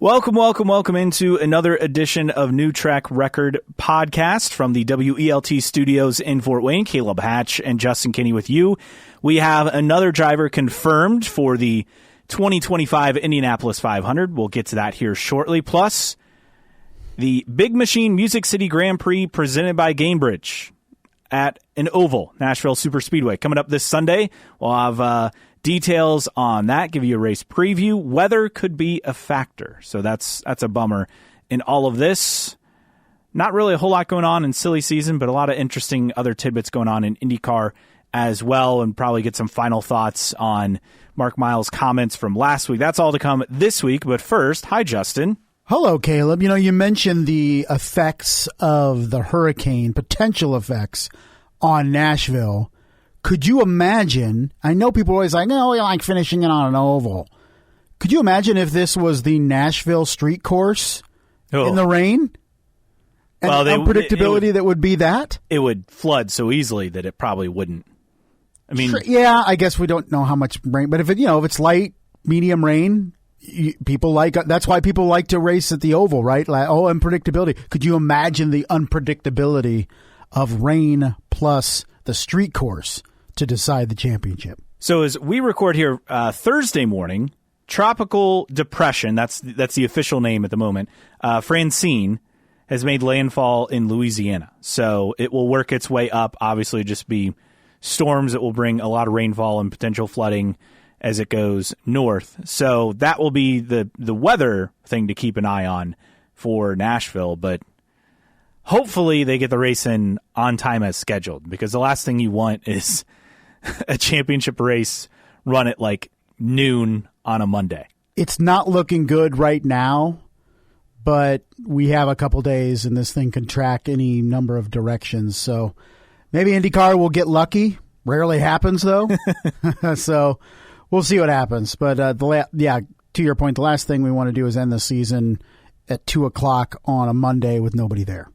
Welcome into another edition of New Track Record Podcast from the WELT studios in Fort Wayne. Caleb Hatch and Justin Kinney with you. We have another driver confirmed for the 2025 Indianapolis 500. We'll get to that here shortly. Plus, the Big Machine Music City Grand Prix presented by Gainbridge at an oval, Nashville Superspeedway. Coming up this Sunday, we'll have details on that, give you a race preview. Weather could be a factor, so that's a bummer in all of this. Not really a whole lot going on in silly season, but a lot of interesting other tidbits going on in IndyCar as well, and probably get some final thoughts on Mark Miles' comments from last week. That's all to come this week, but first, hi, Justin. Hello, Caleb. You mentioned the effects of the hurricane, potential effects on Nashville. Could you imagine, I know people are always like, no, we like finishing it on an oval. Could you imagine if this was the Nashville street course in the rain? And the unpredictability that would be that? It would flood so easily that it probably wouldn't. I mean, sure, yeah, I guess we don't know how much rain, but if it's light, medium rain, that's why people like to race at the oval, right? Like, unpredictability. Could you imagine the unpredictability of rain plus the street course to decide the championship? So as we record here Thursday morning, tropical depression, that's the official name at the moment, Francine, has made landfall in Louisiana. So it will work its way up, obviously just be storms that will bring a lot of rainfall and potential flooding as it goes north. So that will be the weather thing to keep an eye on for Nashville, but hopefully they get the race in on time as scheduled, because the last thing you want is a championship race run at like noon on a Monday. It's not looking good right now, but we have a couple days and this thing can track any number of directions. So maybe IndyCar will get lucky. Rarely happens, though. So we'll see what happens. But to your point, the last thing we want to do is end the season at 2:00 on a Monday with nobody there.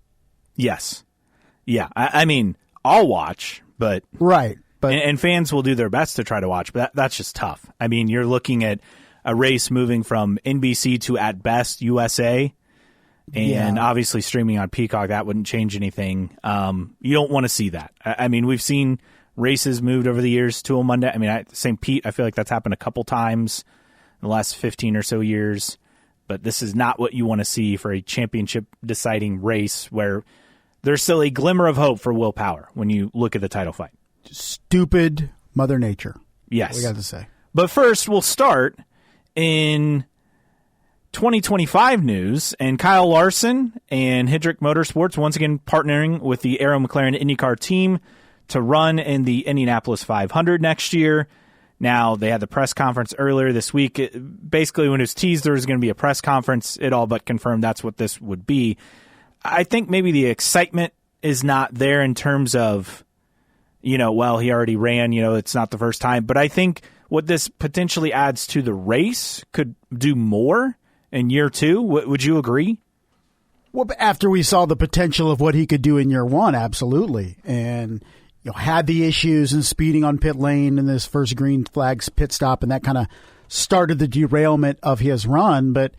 Yes. Yeah. I mean, I'll watch, but right. But and fans will do their best to try to watch, but that's just tough. I mean, you're looking at a race moving from NBC to, at best, USA, and obviously streaming on Peacock, that wouldn't change anything. You don't want to see that. I mean, we've seen races moved over the years to a Monday. I mean, St. Pete, I feel like that's happened a couple times in the last 15 or so years, but this is not what you want to see for a championship deciding race where there's still a glimmer of hope for Will Power when you look at the title fight. Stupid Mother Nature. Yes. We got to say. But first, we'll start in 2025 news, and Kyle Larson and Hendrick Motorsports once again partnering with the Arrow McLaren IndyCar Team to run in the Indianapolis 500 next year. Now, they had the press conference earlier this week. Basically, when it was teased there was going to be a press conference, it all but confirmed that's what this would be. I think maybe the excitement is not there in terms of, he already ran, it's not the first time. But I think what this potentially adds to the race could do more in year two. Would you agree? Well, after we saw the potential of what he could do in year one, absolutely. And had the issues and speeding on pit lane in this first green flags pit stop, and that kind of started the derailment of his run. But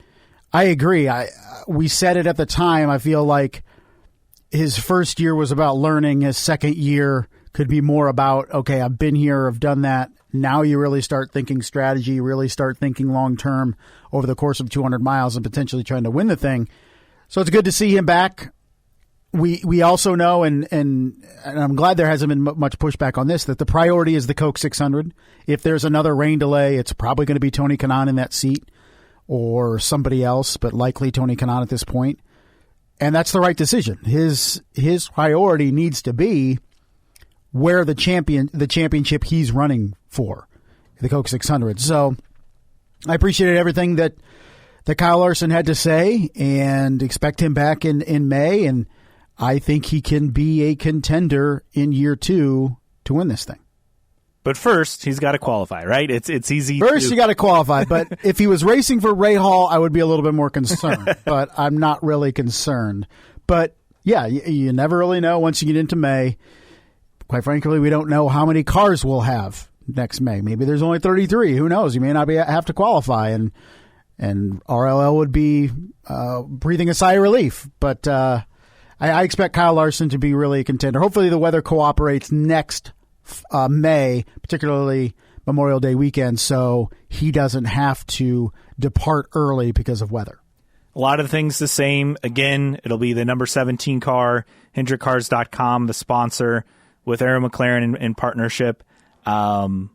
I agree. We said it at the time. I feel like his first year was about learning. His second year could be more about, okay, I've been here, I've done that. Now you really start thinking strategy, really start thinking long-term over the course of 200 miles and potentially trying to win the thing. So it's good to see him back. We also know, and I'm glad there hasn't been much pushback on this, that the priority is the Coke 600. If there's another rain delay, it's probably going to be Tony Kanaan in that seat or somebody else, but likely Tony Kanaan at this point. And that's the right decision. His priority needs to be where the championship he's running for, the Coke 600. So I appreciated everything that Kyle Larson had to say and expect him back in May. And I think he can be a contender in year two to win this thing. But first, he's got to qualify, right? It's easy. First, you got to qualify. But if he was racing for Ray Hall, I would be a little bit more concerned. But I'm not really concerned. But yeah, you never really know once you get into May. Quite frankly, we don't know how many cars we'll have next May. Maybe there's only 33. Who knows? You may not have to qualify. And and RLL would be breathing a sigh of relief. But I expect Kyle Larson to be really a contender. Hopefully the weather cooperates next May, particularly Memorial Day weekend, so he doesn't have to depart early because of weather. A lot of things the same. Again, it'll be the number 17 car, HendrickCars.com, the sponsor, with Arrow McLaren in partnership. Tony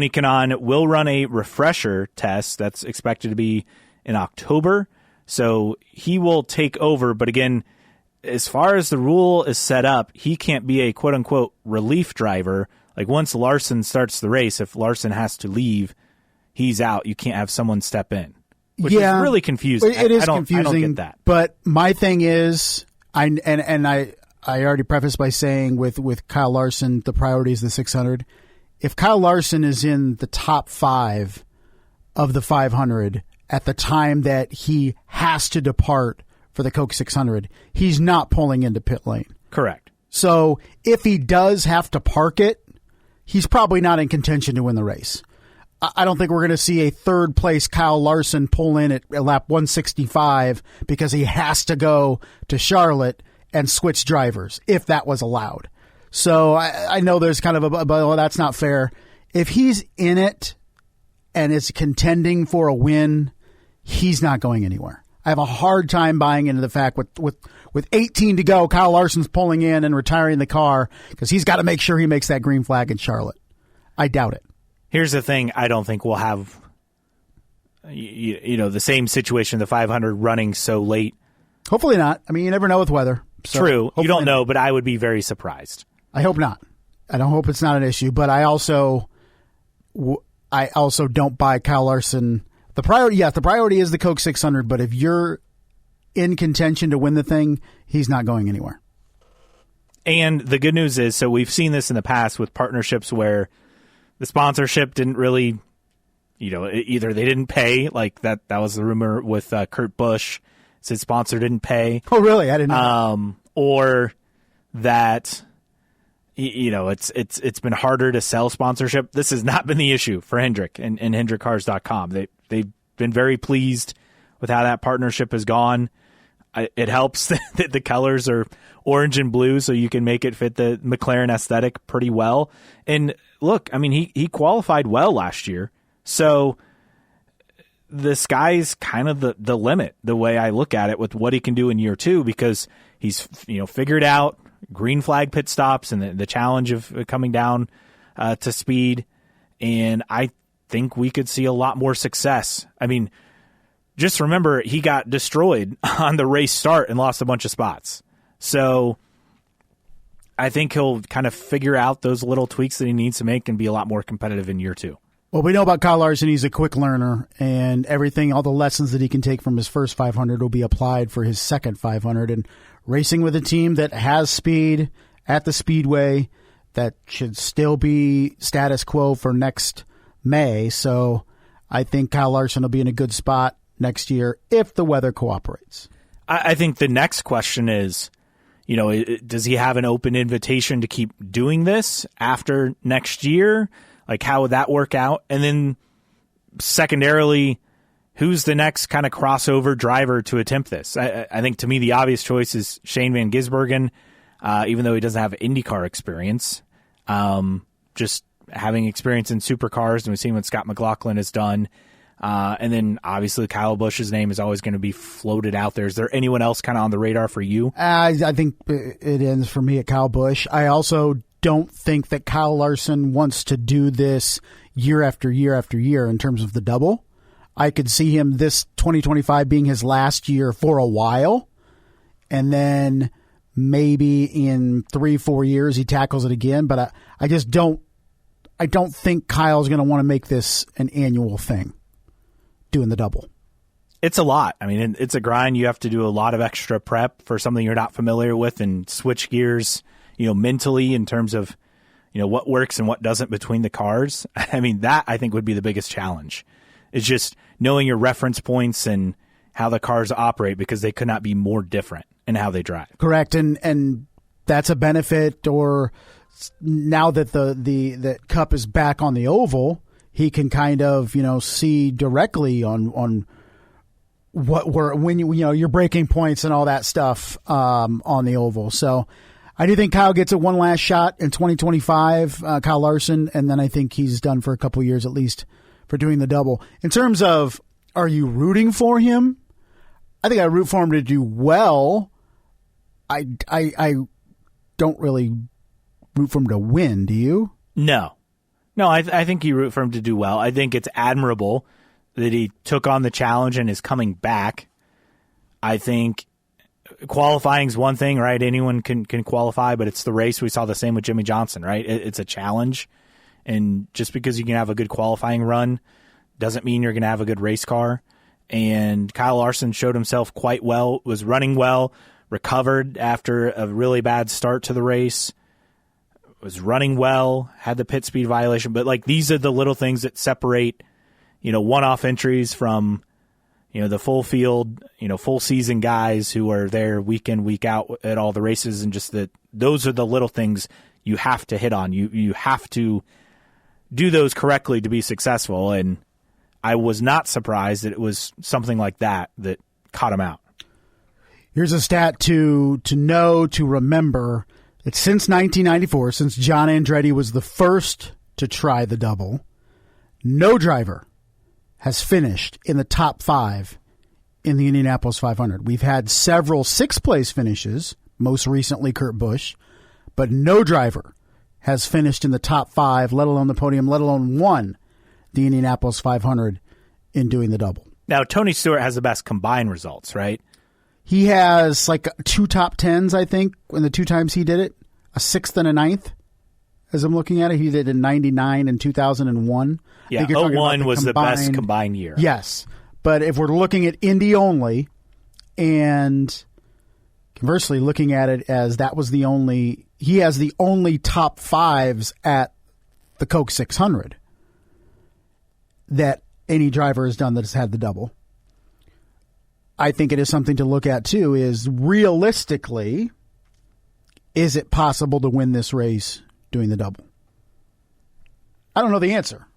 Kanaan will run a refresher test that's expected to be in October, so he will take over. But again, as far as the rule is set up, he can't be a quote-unquote relief driver. Like once Larson starts the race, if Larson has to leave, he's out. You can't have someone step in. Which is really confusing. It is confusing. I don't get that. But my thing is, I already prefaced by saying with Kyle Larson, the priority is the 600. If Kyle Larson is in the top 5 of the 500 at the time that he has to depart for the Coke 600, he's not pulling into pit lane. Correct. So if he does have to park it, he's probably not in contention to win the race. I don't think we're going to see a third place Kyle Larson pull in at lap 165 because he has to go to Charlotte and switch drivers, if that was allowed. So I know there's kind of well, that's not fair. If he's in it and is contending for a win, he's not going anywhere. I have a hard time buying into the fact with 18 to go, Kyle Larson's pulling in and retiring the car because he's got to make sure he makes that green flag in Charlotte. I doubt it. Here's the thing. I don't think we'll have the same situation, the 500 running so late. Also not. I mean, you never know with weather. So true. You don't know, but I would be very surprised. I hope not. I don't hope it's not an issue, but I also don't buy Kyle Larson. The priority is the Coke 600, but if you're in contention to win the thing, he's not going anywhere. And the good news is, so we've seen this in the past with partnerships where the sponsorship didn't really, either they didn't pay, like that was the rumor with Kurt Busch, his sponsor didn't pay. Oh, really? I didn't know. Or that, it's been harder to sell sponsorship. This has not been the issue for Hendrick and HendrickCars.com. They've been very pleased with how that partnership has gone. It helps that the colors are orange and blue, so you can make it fit the McLaren aesthetic pretty well. And look, I mean, he qualified well last year, so the sky's kind of the limit, the way I look at it, with what he can do in year 2, because he's figured out green flag pit stops and the challenge of coming down to speed, and I think we could see a lot more success. I mean, just remember, he got destroyed on the race start and lost a bunch of spots. So I think he'll kind of figure out those little tweaks that he needs to make and be a lot more competitive in year 2. Well, we know about Kyle Larson. He's a quick learner, and everything, all the lessons that he can take from his first 500 will be applied for his second 500. And racing with a team that has speed at the Speedway, that should still be status quo for next May. So I think Kyle Larson will be in a good spot next year if the weather cooperates. I think the next question is, does he have an open invitation to keep doing this after next year? Like, how would that work out? And then secondarily, who's the next kind of crossover driver to attempt this? I think, to me, the obvious choice is Shane Van Gisbergen, even though he doesn't have IndyCar experience. Just having experience in supercars, and we've seen what Scott McLaughlin has done. And then, obviously, Kyle Busch's name is always going to be floated out there. Is there anyone else kind of on the radar for you? I think it ends for me at Kyle Busch. I also don't think that Kyle Larson wants to do this year after year after year in terms of the double. I could see him this 2025 being his last year for a while, and then maybe in 3-4 years he tackles it again. But I just don't. I don't think Kyle's going to want to make this an annual thing, doing the double. It's a lot. I mean, it's a grind. You have to do a lot of extra prep for something you're not familiar with, and switch gears, mentally, in terms of, what works and what doesn't between the cars. I mean, that I think would be the biggest challenge. It's just knowing your reference points and how the cars operate, because they could not be more different in how they drive. Correct. And that's a benefit, or now that the Cup is back on the oval, he can kind of, see directly on when you're breaking points and all that stuff on the oval. So I do think Kyle gets a one last shot in 2025, Kyle Larson, and then I think he's done for a couple of years at least for doing the double. In terms of, are you rooting for him? I think I root for him to do well. I don't really root for him to win. Do you? No, I think you root for him to do well. I think it's admirable that he took on the challenge and is coming back. I think qualifying's one thing, right? Anyone can qualify, but it's the race. We saw the same with Jimmy Johnson, right? It's a challenge, and just because you can have a good qualifying run doesn't mean you're going to have a good race car. And Kyle Larson showed himself quite well, was running well, recovered after a really bad start to the race, was running well, had the pit speed violation. But like, these are the little things that separate, one-off entries from, the full field, full season guys who are there week in, week out at all the races. And just that those are the little things you have to hit on. You have to do those correctly to be successful. And I was not surprised that it was something like that caught him out. Here's a stat to remember. It's since 1994, since John Andretti was the first to try the double, no driver has finished in the top 5 in the Indianapolis 500. We've had several 6th-place finishes, most recently Kurt Busch, but no driver has finished in the top 5, let alone the podium, let alone won the Indianapolis 500 in doing the double. Now, Tony Stewart has the best combined results, right? He has like 2 top 10s, I think, in the 2 times he did it, a 6th and a 9th. As I'm looking at it, he did in 99 and 2001. Yeah, 01 was the best combined year. Yes, but if we're looking at Indy only, and conversely looking at it as he has the only top 5s at the Coke 600 that any driver has done that has had the double. I think it is something to look at too, is realistically, is it possible to win this race doing the double? I don't know the answer.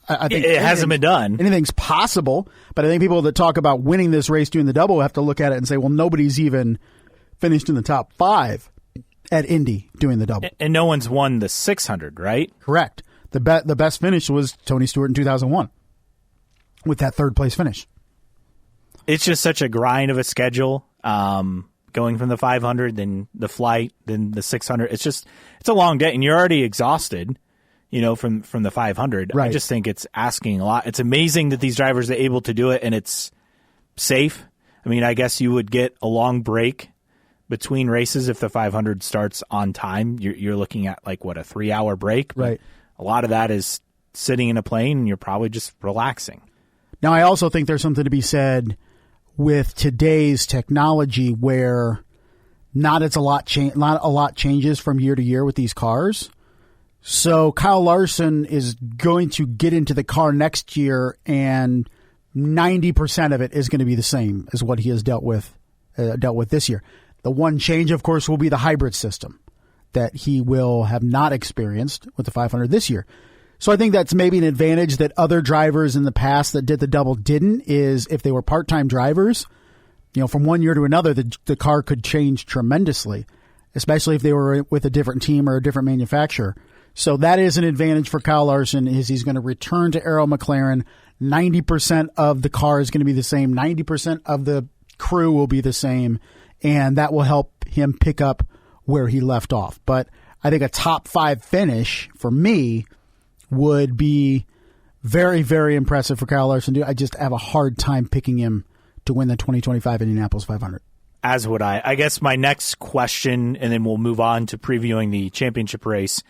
I think it hasn't been done. Anything's possible, but I think people that talk about winning this race doing the double have to look at it and say, well, nobody's even finished in the top 5 at Indy doing the double. And no one's won the 600, right? Correct. The best finish was Tony Stewart in 2001 with that 3rd place finish. It's just such a grind of a schedule, going from the 500, then the flight, then the 600. It's a long day, and you're already exhausted, from the 500. Right. I just think it's asking a lot. It's amazing that these drivers are able to do it, and it's safe. I mean, I guess you would get a long break between races if the 500 starts on time. You're looking at like, what, a 3-hour break? But right. A lot of that is sitting in a plane, and you're probably just relaxing. Now, I also think there's something to be said with today's technology where not a lot changes from year to year with these cars. So Kyle Larson is going to get into the car next year, and 90% of it is going to be the same as what he has dealt with this year. The one change, of course, will be the hybrid system that he will have not experienced with the 500 this year. So I think that's maybe an advantage that other drivers in the past that did the double didn't, is if they were part-time drivers, from one year to another, the car could change tremendously, especially if they were with a different team or a different manufacturer. So that is an advantage for Kyle Larson, is he's going to return to Arrow McLaren. 90% of the car is going to be the same. 90% of the crew will be the same, and that will help him pick up where he left off. But I think a top 5 finish for me would be very, very impressive for Kyle Larson. I just have a hard time picking him to win the 2025 Indianapolis 500. As would I. I guess my next question, and then we'll move on to previewing the championship race,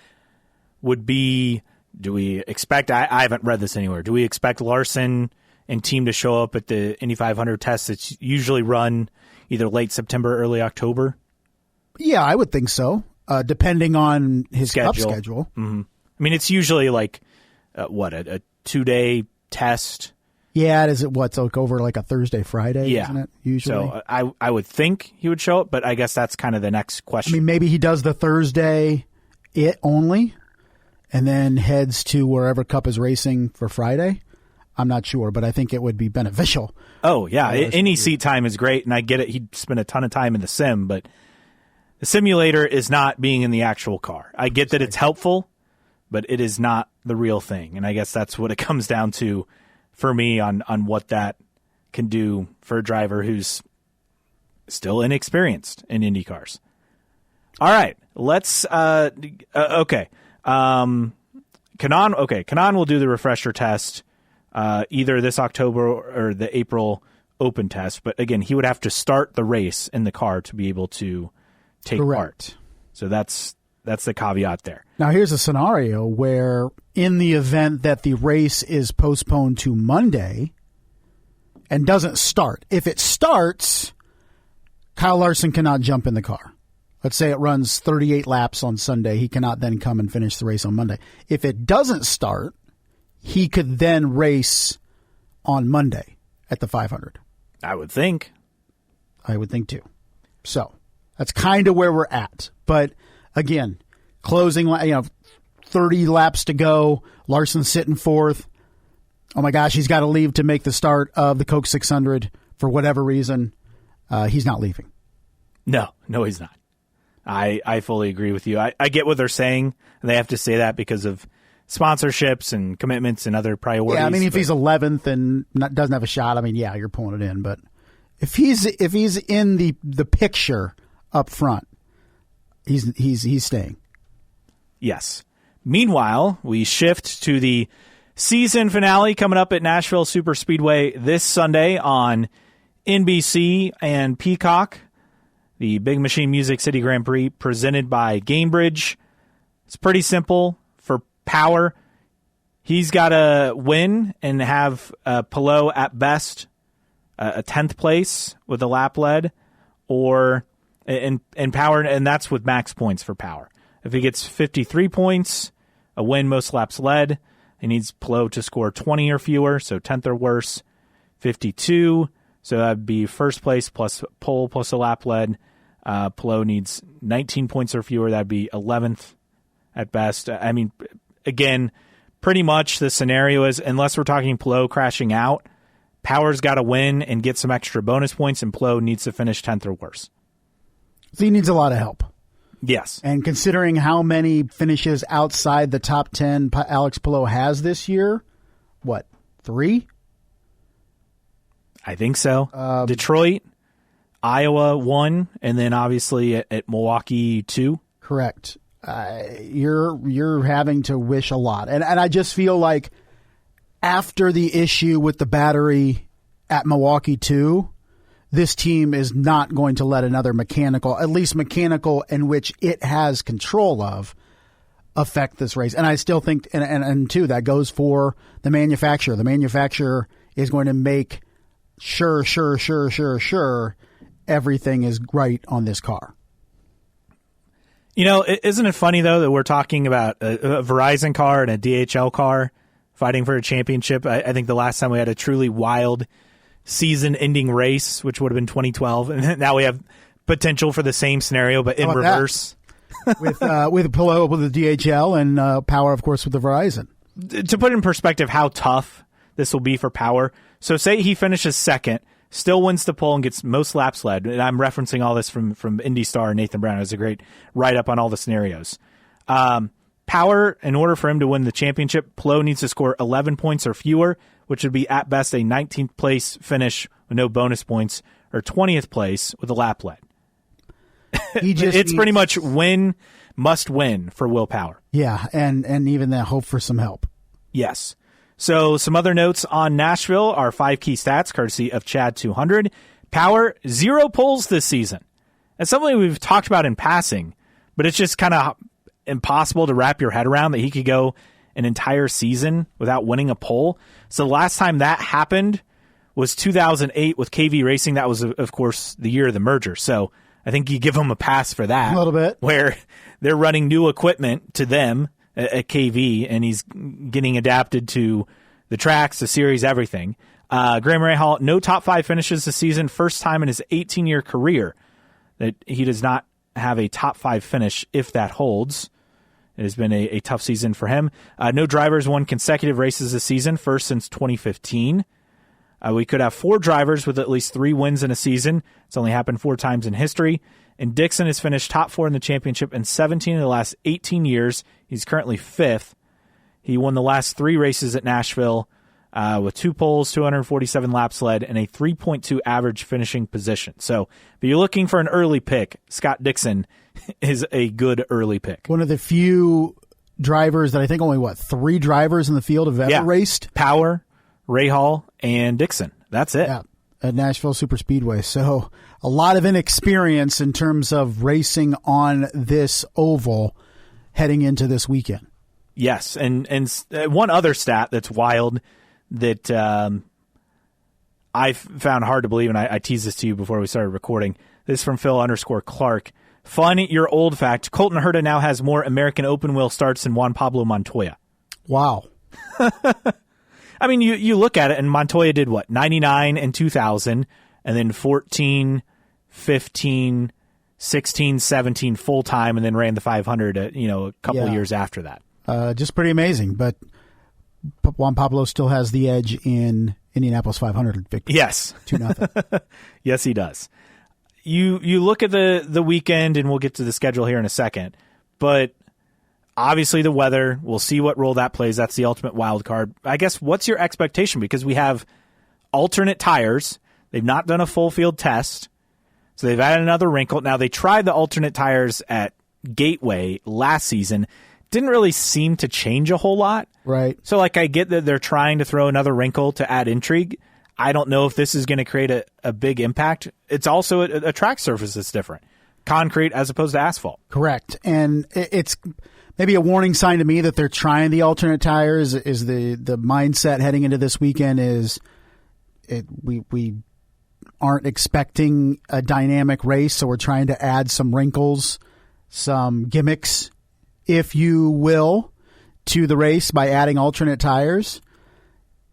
would be, do we expect, I haven't read this anywhere, do we expect Larson and team to show up at the Indy 500 test that's usually run either late September, early October? Yeah, I would think so, depending on his Cup schedule. Mm-hmm. I mean, it's usually like, a 2-day test. Yeah, is it what's like over like a Thursday, Friday, yeah. Isn't it, usually? So I would think he would show up, but I guess that's kind of the next question. I mean, maybe he does the Thursday only, and then heads to wherever Cup is racing for Friday. I'm not sure, but I think it would be beneficial. Oh, yeah. Any seat time is great, and I get it. He'd spend a ton of time in the sim, but the simulator is not being in the actual car. I get that it's helpful, but it is not the real thing, and I guess that's what it comes down to for me on what that can do for a driver who's still inexperienced in Indy cars. All right, let's okay. Kanaan will do the refresher test either this October or the April Open test, but again, he would have to start the race in the car to be able to take part. So that's the caveat there. Now, here's a scenario where in the event that the race is postponed to Monday and doesn't start, if it starts, Kyle Larson cannot jump in the car. Let's say it runs 38 laps on Sunday. He cannot then come and finish the race on Monday. If it doesn't start, he could then race on Monday at the 500. I would think. I would think too. So that's kind of where we're at. But again, closing, 30 laps to go. Larson's sitting fourth. Oh my gosh, he's got to leave to make the start of the Coke 600 for whatever reason. He's not leaving. No, he's not. I fully agree with you. I get what they're saying. They have to say that because of sponsorships and commitments and other priorities. Yeah, I mean, if he's 11th and doesn't have a shot, I mean, yeah, you're pulling it in. But if he's in the picture up front, he's staying. Yes. Meanwhile, we shift to the season finale coming up at Nashville Superspeedway this Sunday on NBC and Peacock. The Big Machine Music City Grand Prix presented by Gainbridge. It's pretty simple for Power. He's got to win and have Palou at best a 10th place with a lap lead, or in Power, and that's with max points for Power. If he gets 53 points, a win, most laps led, he needs Palou to score 20 or fewer, so 10th or worse. 52, so that'd be first place plus pole plus a lap led. Palou needs 19 points or fewer. That'd be 11th at best. I mean, again, pretty much the scenario is, unless we're talking Palou crashing out, Power's got to win and get some extra bonus points, and Palou needs to finish 10th or worse. So he needs a lot of help. Yes. And considering how many finishes outside the top 10 Alex Palou has this year, what, 3? I think so. Detroit, Iowa 1, and then obviously at Milwaukee 2. Correct. You're having to wish a lot. And I just feel like after the issue with the battery at Milwaukee 2, this team is not going to let another mechanical, at least mechanical in which it has control of, affect this race. And I still think, and too, that goes for the manufacturer. The manufacturer is going to make sure everything is right on this car. Isn't it funny, though, that we're talking about a Verizon car and a DHL car fighting for a championship? I think the last time we had a truly wild season-ending race, which would have been 2012, and now we have potential for the same scenario, but in reverse. with Palou with the DHL and Power, of course, with the Verizon. To put in perspective how tough this will be for Power, so say he finishes second, still wins the pole and gets most laps led, and I'm referencing all this from Indy Star. Nathan Brown has a great write-up on all the scenarios. Power, in order for him to win the championship, Palou needs to score 11 points or fewer, which would be at best a 19th place finish with no bonus points, or 20th place with a lap lead. It's pretty much must win for Will Power. Yeah, and even that hope for some help. Yes. So some other notes on Nashville are 5 key stats, courtesy of Chad 200. Power, 0 poles this season. It's something we've talked about in passing, but it's just kind of impossible to wrap your head around that he could go an entire season without winning a pole. So the last time that happened was 2008 with KV Racing. That was, of course, the year of the merger. So I think you give him a pass for that. A little bit. Where they're running new equipment to them at KV, and he's getting adapted to the tracks, the series, everything. Graham Rahal, no top 5 finishes this season. First time in his 18-year career that he does not have a top 5 finish, if that holds. It has been a tough season for him. No drivers won consecutive races this season, first since 2015. We could have 4 drivers with at least 3 wins in a season. It's only happened 4 times in history. And Dixon has finished top 4 in the championship in 17 of the last 18 years. He's currently 5th. He won the last 3 races at Nashville with 2 poles, 247 laps led, and a 3.2 average finishing position. So if you're looking for an early pick, Scott Dixon is a good early pick. One of the few drivers that I think only, 3 drivers in the field have ever raced? Power, Rahal, and Dixon. That's it. Yeah, at Nashville Superspeedway. So a lot of inexperience in terms of racing on this oval heading into this weekend. Yes, and one other stat that's wild that I found hard to believe, and I teased this to you before we started recording. This is from Phil_Clark. Fun, your old fact. Colton Herta now has more American open wheel starts than Juan Pablo Montoya. Wow. I mean, you look at it, and Montoya did what? 99 and 2000, and then 14, 15, 16, 17 full-time, and then ran the 500 a couple of years after that. Just pretty amazing, but Juan Pablo still has the edge in Indianapolis 500 victory. Yes. 2-0. Yes, he does. You look at the weekend, and we'll get to the schedule here in a second, but obviously the weather, we'll see what role that plays. That's the ultimate wild card. I guess, what's your expectation? Because we have alternate tires. They've not done a full field test, so they've added another wrinkle. Now, they tried the alternate tires at Gateway last season. Didn't really seem to change a whole lot. Right. So, I get that they're trying to throw another wrinkle to add intrigue. I don't know if this is going to create a big impact. It's also a track surface that's different. Concrete as opposed to asphalt. Correct. And it's maybe a warning sign to me that they're trying the alternate tires. Is the mindset heading into this weekend we aren't expecting a dynamic race, so we're trying to add some wrinkles, some gimmicks, if you will, to the race by adding alternate tires.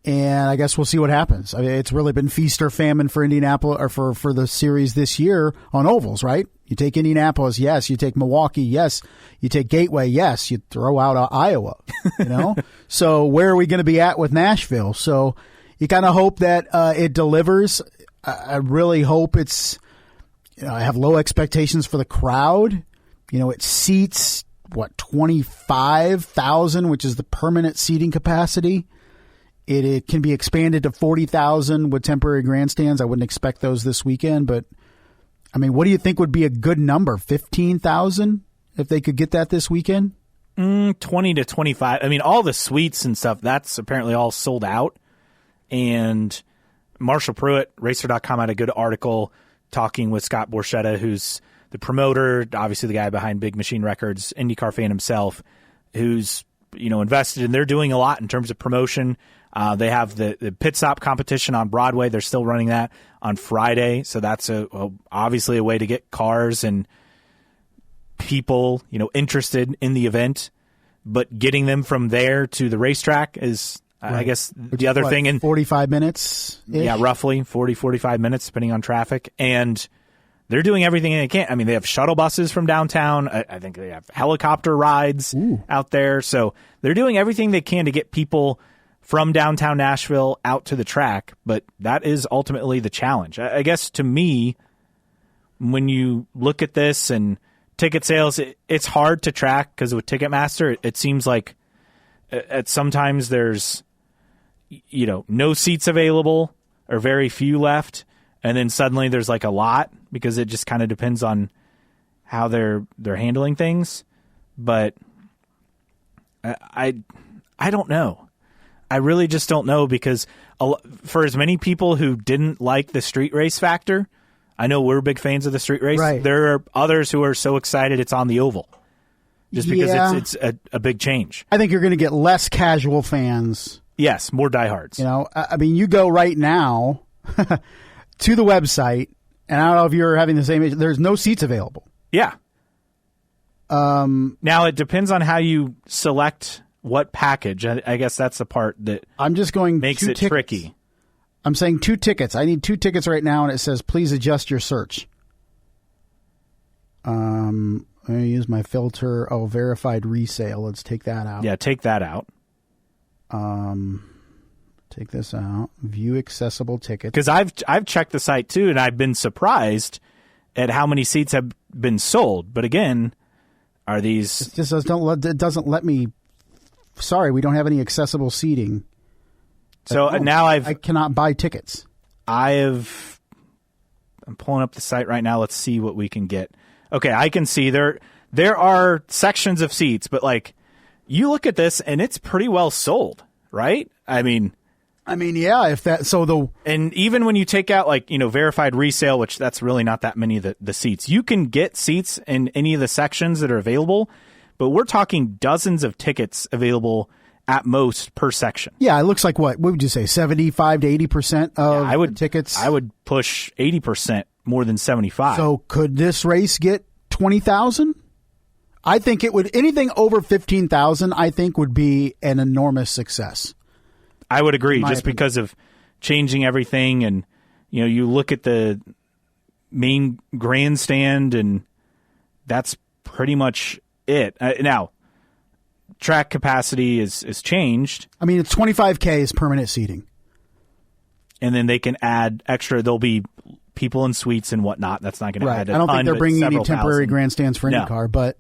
And I guess we'll see what happens. I mean, it's really been feast or famine for Indianapolis, or for the series this year on ovals, right? You take Indianapolis, yes. You take Milwaukee, yes. You take Gateway, yes. You throw out Iowa, So where are we going to be at with Nashville? So you kind of hope that it delivers. I really hope it's. I have low expectations for the crowd. It seats 25,000, which is the permanent seating capacity. It can be expanded to 40,000 with temporary grandstands. I wouldn't expect those this weekend, but I mean, what do you think would be a good number? 15,000 if they could get that this weekend? 20 to 25. I mean, all the suites and stuff, that's apparently all sold out. And Marshall Pruitt, Racer.com, had a good article talking with Scott Borchetta, who's the promoter, obviously the guy behind Big Machine Records, IndyCar fan himself, who's invested, and they're doing a lot in terms of promotion. They have the pit stop competition on Broadway. They're still running that on Friday, so that's obviously a way to get cars and people interested in the event. But getting them from there to the racetrack is, right, I guess, the other thing. In 45 minutes? Yeah, roughly 40, 45 minutes, depending on traffic. And they're doing everything they can. I mean, they have shuttle buses from downtown. I think they have helicopter rides out there. So they're doing everything they can to get people from downtown Nashville out to the track. But that is ultimately the challenge. I guess, to me, when you look at this and ticket sales, it's hard to track because with Ticketmaster, it seems like at sometimes there's no seats available or very few left. And then suddenly there's a lot, because it just kind of depends on how they're handling things. But I don't know. I really just don't know, because for as many people who didn't like the street race factor, I know we're big fans of the street race. Right. There are others who are so excited it's on the oval, just because it's a big change. I think you're going to get less casual fans. Yes, more diehards. I mean, you go right now to the website, and I don't know if you're having the same issue. There's no seats available. Yeah. Now, it depends on how you select what package. I guess that's the part that I'm just going makes it tricky. I'm saying 2 tickets. I need 2 tickets right now, and it says, please adjust your search. Let I'm going to use my filter. Oh, verified resale. Let's take that out. Yeah, take that out. Take this out. View accessible tickets. Because I've checked the site too, and I've been surprised at how many seats have been sold. But again, are these? It just doesn't let me. Sorry, we don't have any accessible seating. So now I cannot buy tickets. I'm pulling up the site right now. Let's see what we can get. Okay, I can see there are sections of seats, but like you look at this and it's pretty well sold, right? I mean, yeah. If that and even when you take out verified resale, which that's really not that many of the seats, you can get seats in any of the sections that are available, but we're talking dozens of tickets available at most per section. Yeah, it looks like what would you say, 75 to 80% of tickets? I would push 80% more than 75. So could this race get 20,000? I think it would. Anything over 15,000, I think, would be an enormous success. I would agree, just because of changing everything, and you look at the main grandstand, and that's pretty much it. Now, track capacity is changed. I mean, it's 25K is permanent seating. And then they can add extra. There'll be people in suites and whatnot. That's not going to add a I don't ton, think they're bringing any temporary thousand. grandstands for IndyCar, but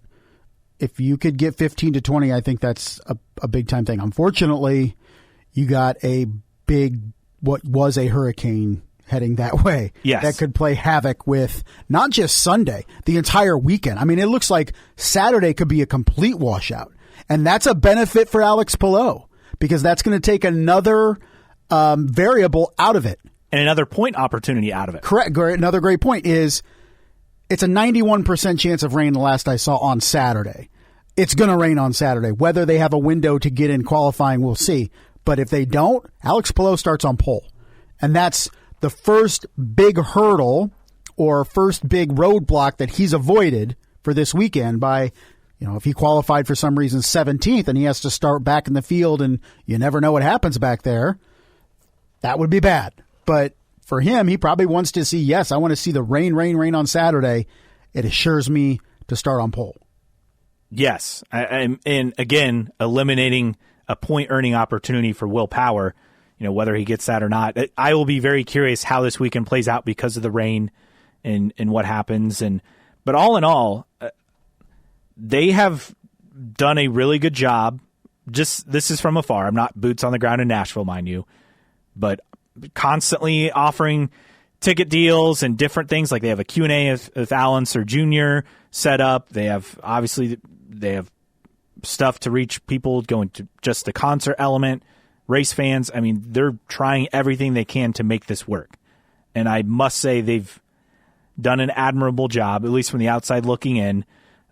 if you could get 15 to 20, I think that's a big-time thing. Unfortunately, you got what was a hurricane heading that way. Yes. That could play havoc with not just Sunday, the entire weekend. I mean, it looks like Saturday could be a complete washout. And that's a benefit for Alex Palou because that's going to take another variable out of it. And another point opportunity out of it. Correct. Another great point is it's a 91% chance of rain the last I saw on Saturday. It's going to rain on Saturday. Whether they have a window to get in qualifying, we'll see. But if they don't, Alex Palou starts on pole. And that's the first big hurdle or first big roadblock that he's avoided for this weekend by, if he qualified for some reason 17th and he has to start back in the field and you never know what happens back there, that would be bad. But for him, he probably wants to see, yes, I want to see the rain on Saturday. It assures me to start on pole. Yes. And again, eliminating a point-earning opportunity for Will Power, whether he gets that or not. I will be very curious how this weekend plays out because of the rain and what happens. But all in all, they have done a really good job. Just this is from afar. I'm not boots on the ground in Nashville, mind you, but constantly offering ticket deals and different things. Like they have a Q&A with Alan Sir Jr. set up. They have stuff to reach people going to just the concert element, race fans. I mean, they're trying everything they can to make this work. And I must say they've done an admirable job, at least from the outside looking in.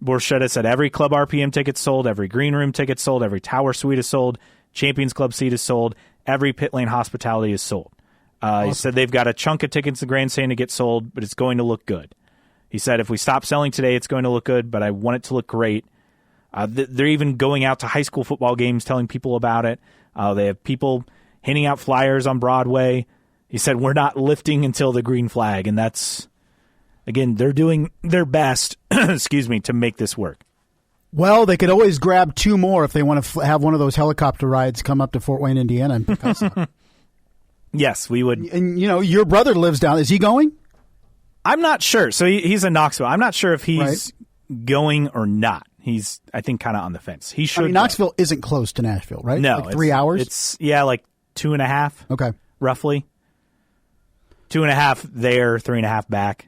Borchetta said every Club RPM ticket sold, every green room ticket sold, every Tower Suite is sold, Champions Club seat is sold, every pit lane hospitality is sold. Awesome. He said they've got a chunk of tickets in the grandstand to get sold, but it's going to look good. He said if we stop selling today, it's going to look good, but I want it to look great. They're even going out to high school football games, telling people about it. They have people handing out flyers on Broadway. He said, we're not lifting until the green flag. And that's, again, they're doing their best, to make this work. Well, they could always grab two more if they want to have one of those helicopter rides come up to Fort Wayne, Indiana and pick us up. Yes, we would. And, your brother lives down. Is he going? I'm not sure. So he's in Knoxville. I'm not sure if he's going or not. He's, I think, kind of on the fence. He should. Knoxville isn't close to Nashville, right? No. Like 3 hours? It's, like 2.5. Okay. Roughly. 2.5 there, 3.5 back.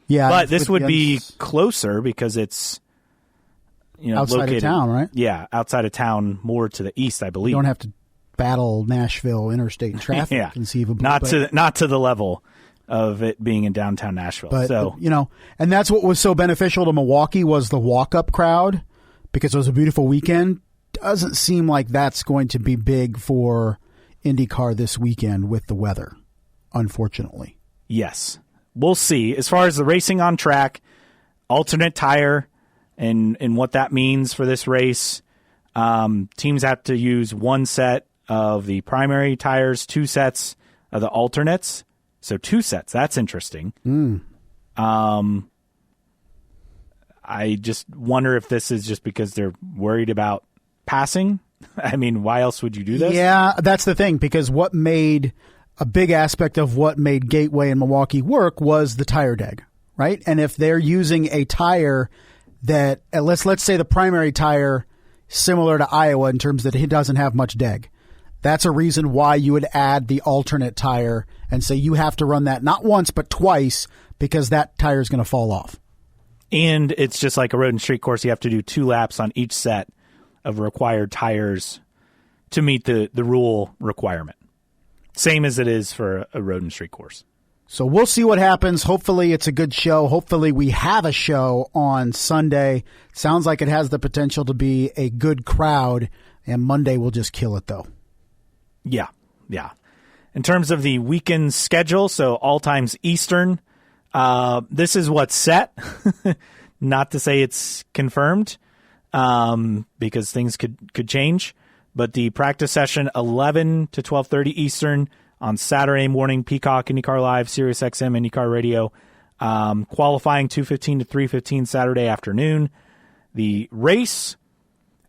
Yeah. But this would be closer because it's, outside located, of town, right? Yeah, outside of town, more to the east, I believe. You don't have to battle Nashville interstate traffic, conceivably. Not to the level of it being in downtown Nashville. But, and that's what was so beneficial to Milwaukee was the walk-up crowd because it was a beautiful weekend. Doesn't seem like that's going to be big for IndyCar this weekend with the weather, unfortunately. Yes. We'll see. As far as the racing on track, alternate tire and what that means for this race, teams have to use one set of the primary tires, 2 sets of the alternates. So 2 sets. That's interesting. I just wonder if this is just because they're worried about passing. I mean, why else would you do this? Yeah, that's the thing, because what made a big aspect of what made Gateway and Milwaukee work was the tire deg, right? And if they're using a tire that, let's say the primary tire similar to Iowa in terms that it doesn't have much deg, that's a reason why you would add the alternate tire and say you have to run that not once but twice because that tire is going to fall off. And it's just like a road and street course. You have to do 2 laps on each set of required tires to meet the rule requirement. Same as it is for a road and street course. So we'll see what happens. Hopefully it's a good show. Hopefully we have a show on Sunday. Sounds like it has the potential to be a good crowd, and Monday will just kill it, though. Yeah. In terms of the weekend schedule, so all times Eastern, this is what's set. Not to say it's confirmed, because things could change. But the practice session, 11 to 12:30 Eastern on Saturday morning, Peacock, IndyCar Live, Sirius XM, IndyCar Radio. Qualifying 2:15 to 3:15 Saturday afternoon. The race,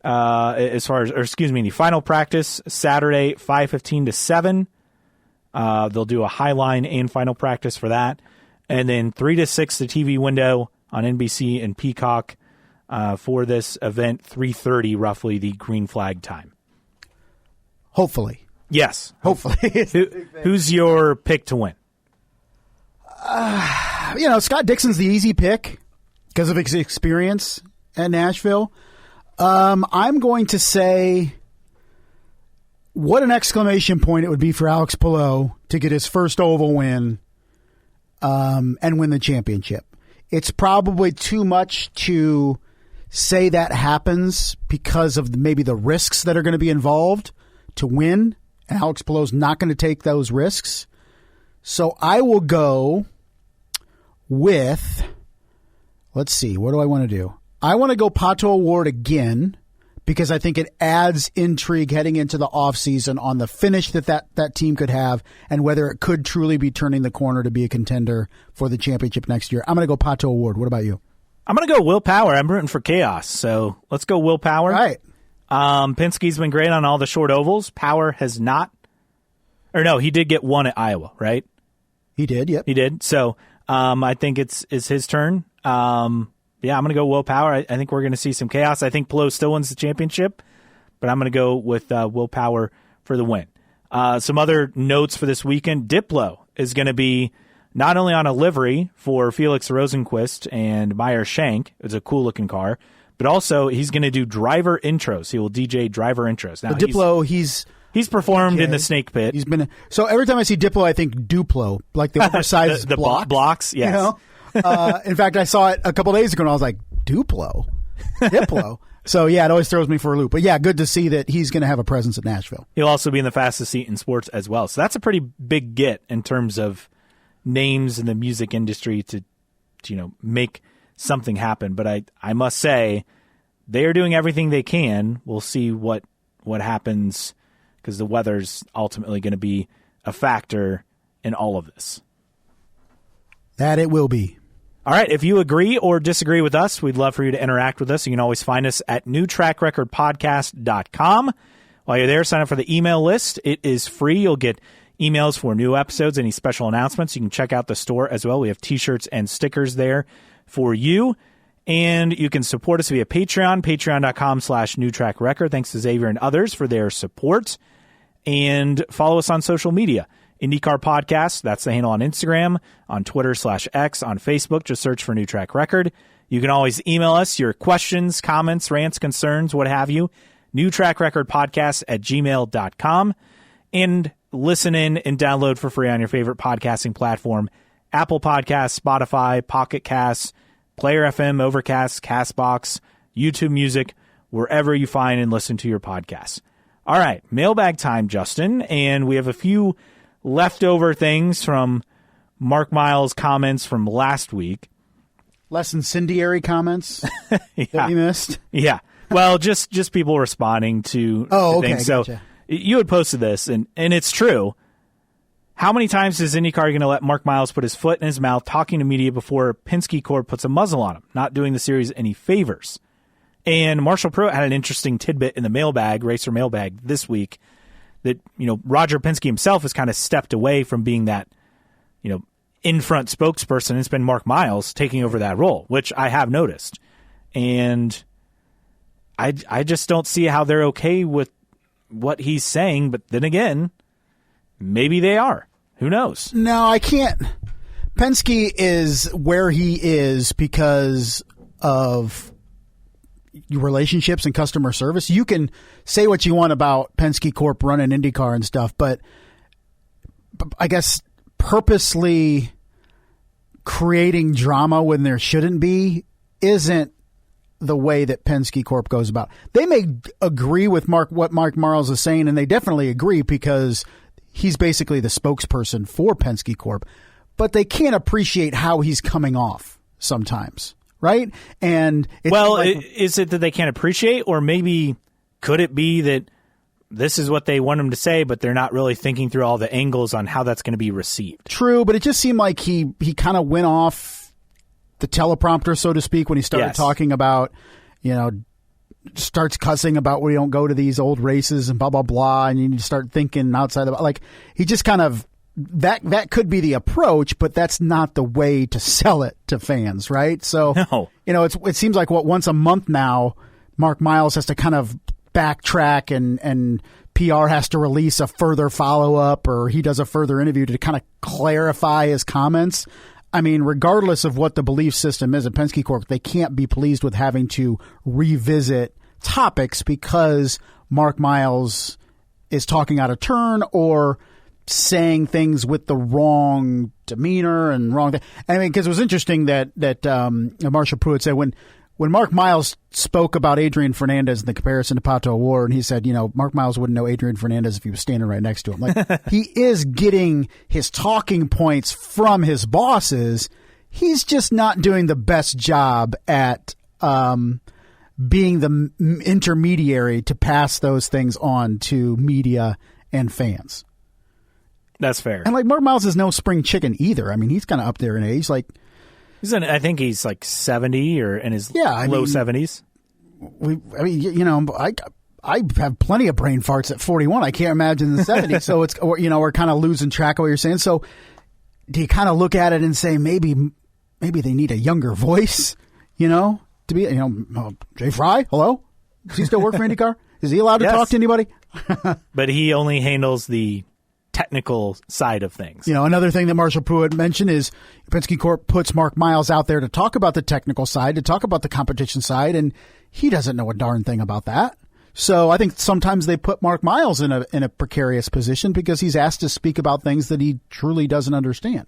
the final practice, Saturday, 5:15 to 7. They'll do a highline and final practice for that. And then 3 to 6, the TV window on NBC and Peacock for this event, 3:30 roughly, the green flag time. Hopefully. Yes. Hopefully. Who's your pick to win? Scott Dixon's the easy pick because of his experience at Nashville. I'm going to say what an exclamation point it would be for Alex Palou to get his first oval win and win the championship. It's probably too much to say that happens because of maybe the risks that are going to be involved to win. And Alex Palou's not going to take those risks. So I will go with, let's see, what do I want to do? I want to go Pato O'Ward again because I think it adds intrigue heading into the offseason on the finish that team could have and whether it could truly be turning the corner to be a contender for the championship next year. I'm going to go Pato O'Ward. What about you? I'm going to go Will Power. I'm rooting for chaos. So let's go Will Power. All right. Penske's been great on all the short ovals. Power has not. Or no, he did get one at Iowa, right? He did, yep. He did. So I think it's his turn. I'm going to go Will Power. I think we're going to see some chaos. I think Palou still wins the championship, but I'm going to go with Will Power for the win. Some other notes for this weekend. Diplo is going to be not only on a livery for Felix Rosenqvist and Meyer Shank. It's a cool-looking car. But also, he's going to do driver intros. He will DJ driver intros. Now, Diplo, he's performed in the Snake Pit. He's been so every time I see Diplo, I think Duplo, like the oversized the blocks. Yes. In fact, I saw it a couple days ago, and I was like, Diplo. So yeah, it always throws me for a loop. But yeah, good to see that he's going to have a presence at Nashville. He'll also be in the fastest seat in sports as well. So that's a pretty big get in terms of names in the music industry to make something happen. But I must say they are doing everything they can. We'll see what happens because the weather's ultimately going to be a factor in all of this. That it will be. All right. If you agree or disagree with us, we'd love for you to interact with us. You can always find us at newtrackrecordpodcast.com. While you're there, sign up for the email list. It is free. You'll get emails for new episodes, any special announcements. You can check out the store as well. We have T-shirts and stickers there for you. And you can support us via Patreon, patreon.com/newtrackrecord. Thanks to Xavier and others for their support. And follow us on social media. IndyCar Podcast, that's the handle on Instagram, on Twitter/X, on Facebook. Just search for New Track Record. You can always email us your questions, comments, rants, concerns, what have you. newtrackrecordpodcast@gmail.com. And listen in and download for free on your favorite podcasting platform. Apple Podcasts, Spotify, Pocket Casts, Player FM, Overcast, CastBox, YouTube Music, wherever you find and listen to your podcasts. All right, mailbag time, Justin. And we have a few leftover things from Mark Miles' comments from last week. Less incendiary comments that you missed? Yeah. Well, just people responding to okay, things. So gotcha. you had posted this, and it's true. How many times is IndyCar going to let Mark Miles put his foot in his mouth talking to media before Penske Corp puts a muzzle on him, not doing the series any favors? And Marshall Pruitt had an interesting tidbit in the mailbag, racer mailbag this week, that, Roger Penske himself has kind of stepped away from being that, in-front spokesperson. It's been Mark Miles taking over that role, which I have noticed. And I just don't see how they're okay with what he's saying. But then again, maybe they are. Who knows? No, I can't. Penske is where he is because of relationships and customer service. You can say what you want about Penske Corp running IndyCar and stuff, but I guess purposely creating drama when there shouldn't be isn't the way that Penske Corp goes about. They may agree with what Mark Miles is saying, and they definitely agree because he's basically the spokesperson for Penske Corp, but they can't appreciate how he's coming off sometimes, right? And is it that they can't appreciate, or maybe could it be that this is what they want him to say, but they're not really thinking through all the angles on how that's going to be received? True, but it just seemed like he kind of went off the teleprompter, so to speak, when he started talking about, starts cussing about we don't go to these old races and blah, blah, blah, and you need to start thinking outside the box. Like, he just kind of, that could be the approach, but that's not the way to sell it to fans, right? So, no. It seems like once a month now, Mark Miles has to kind of backtrack and PR has to release a further follow-up, or he does a further interview to kind of clarify his comments. I mean, regardless of what the belief system is at Penske Corp, they can't be pleased with having to revisit topics because Mark Miles is talking out of turn or saying things with the wrong demeanor and wrong thing. I mean, because it was interesting that Marshall Pruitt said when Mark Miles spoke about Adrian Fernandez in the comparison to Pato O'Ward, and he said, Mark Miles wouldn't know Adrian Fernandez if he was standing right next to him. Like, he is getting his talking points from his bosses. He's just not doing the best job at being the intermediary to pass those things on to media and fans. That's fair. And Mark Miles is no spring chicken either. I mean, he's kind of up there in age. I think he's like 70 or in his low 70s. I have plenty of brain farts at 41. I can't imagine the 70s. So it's, we're kind of losing track of what you're saying. So do you kind of look at it and say maybe they need a younger voice, to be, Jay Fry, hello? Does he still work for IndyCar? Is he allowed to talk to anybody? But he only handles the technical side of things. Another thing that Marshall Pruitt mentioned is Penske Corp puts Mark Miles out there to talk about the technical side, to talk about the competition side, and he doesn't know a darn thing about that. So I think sometimes they put Mark Miles in a precarious position because he's asked to speak about things that he truly doesn't understand.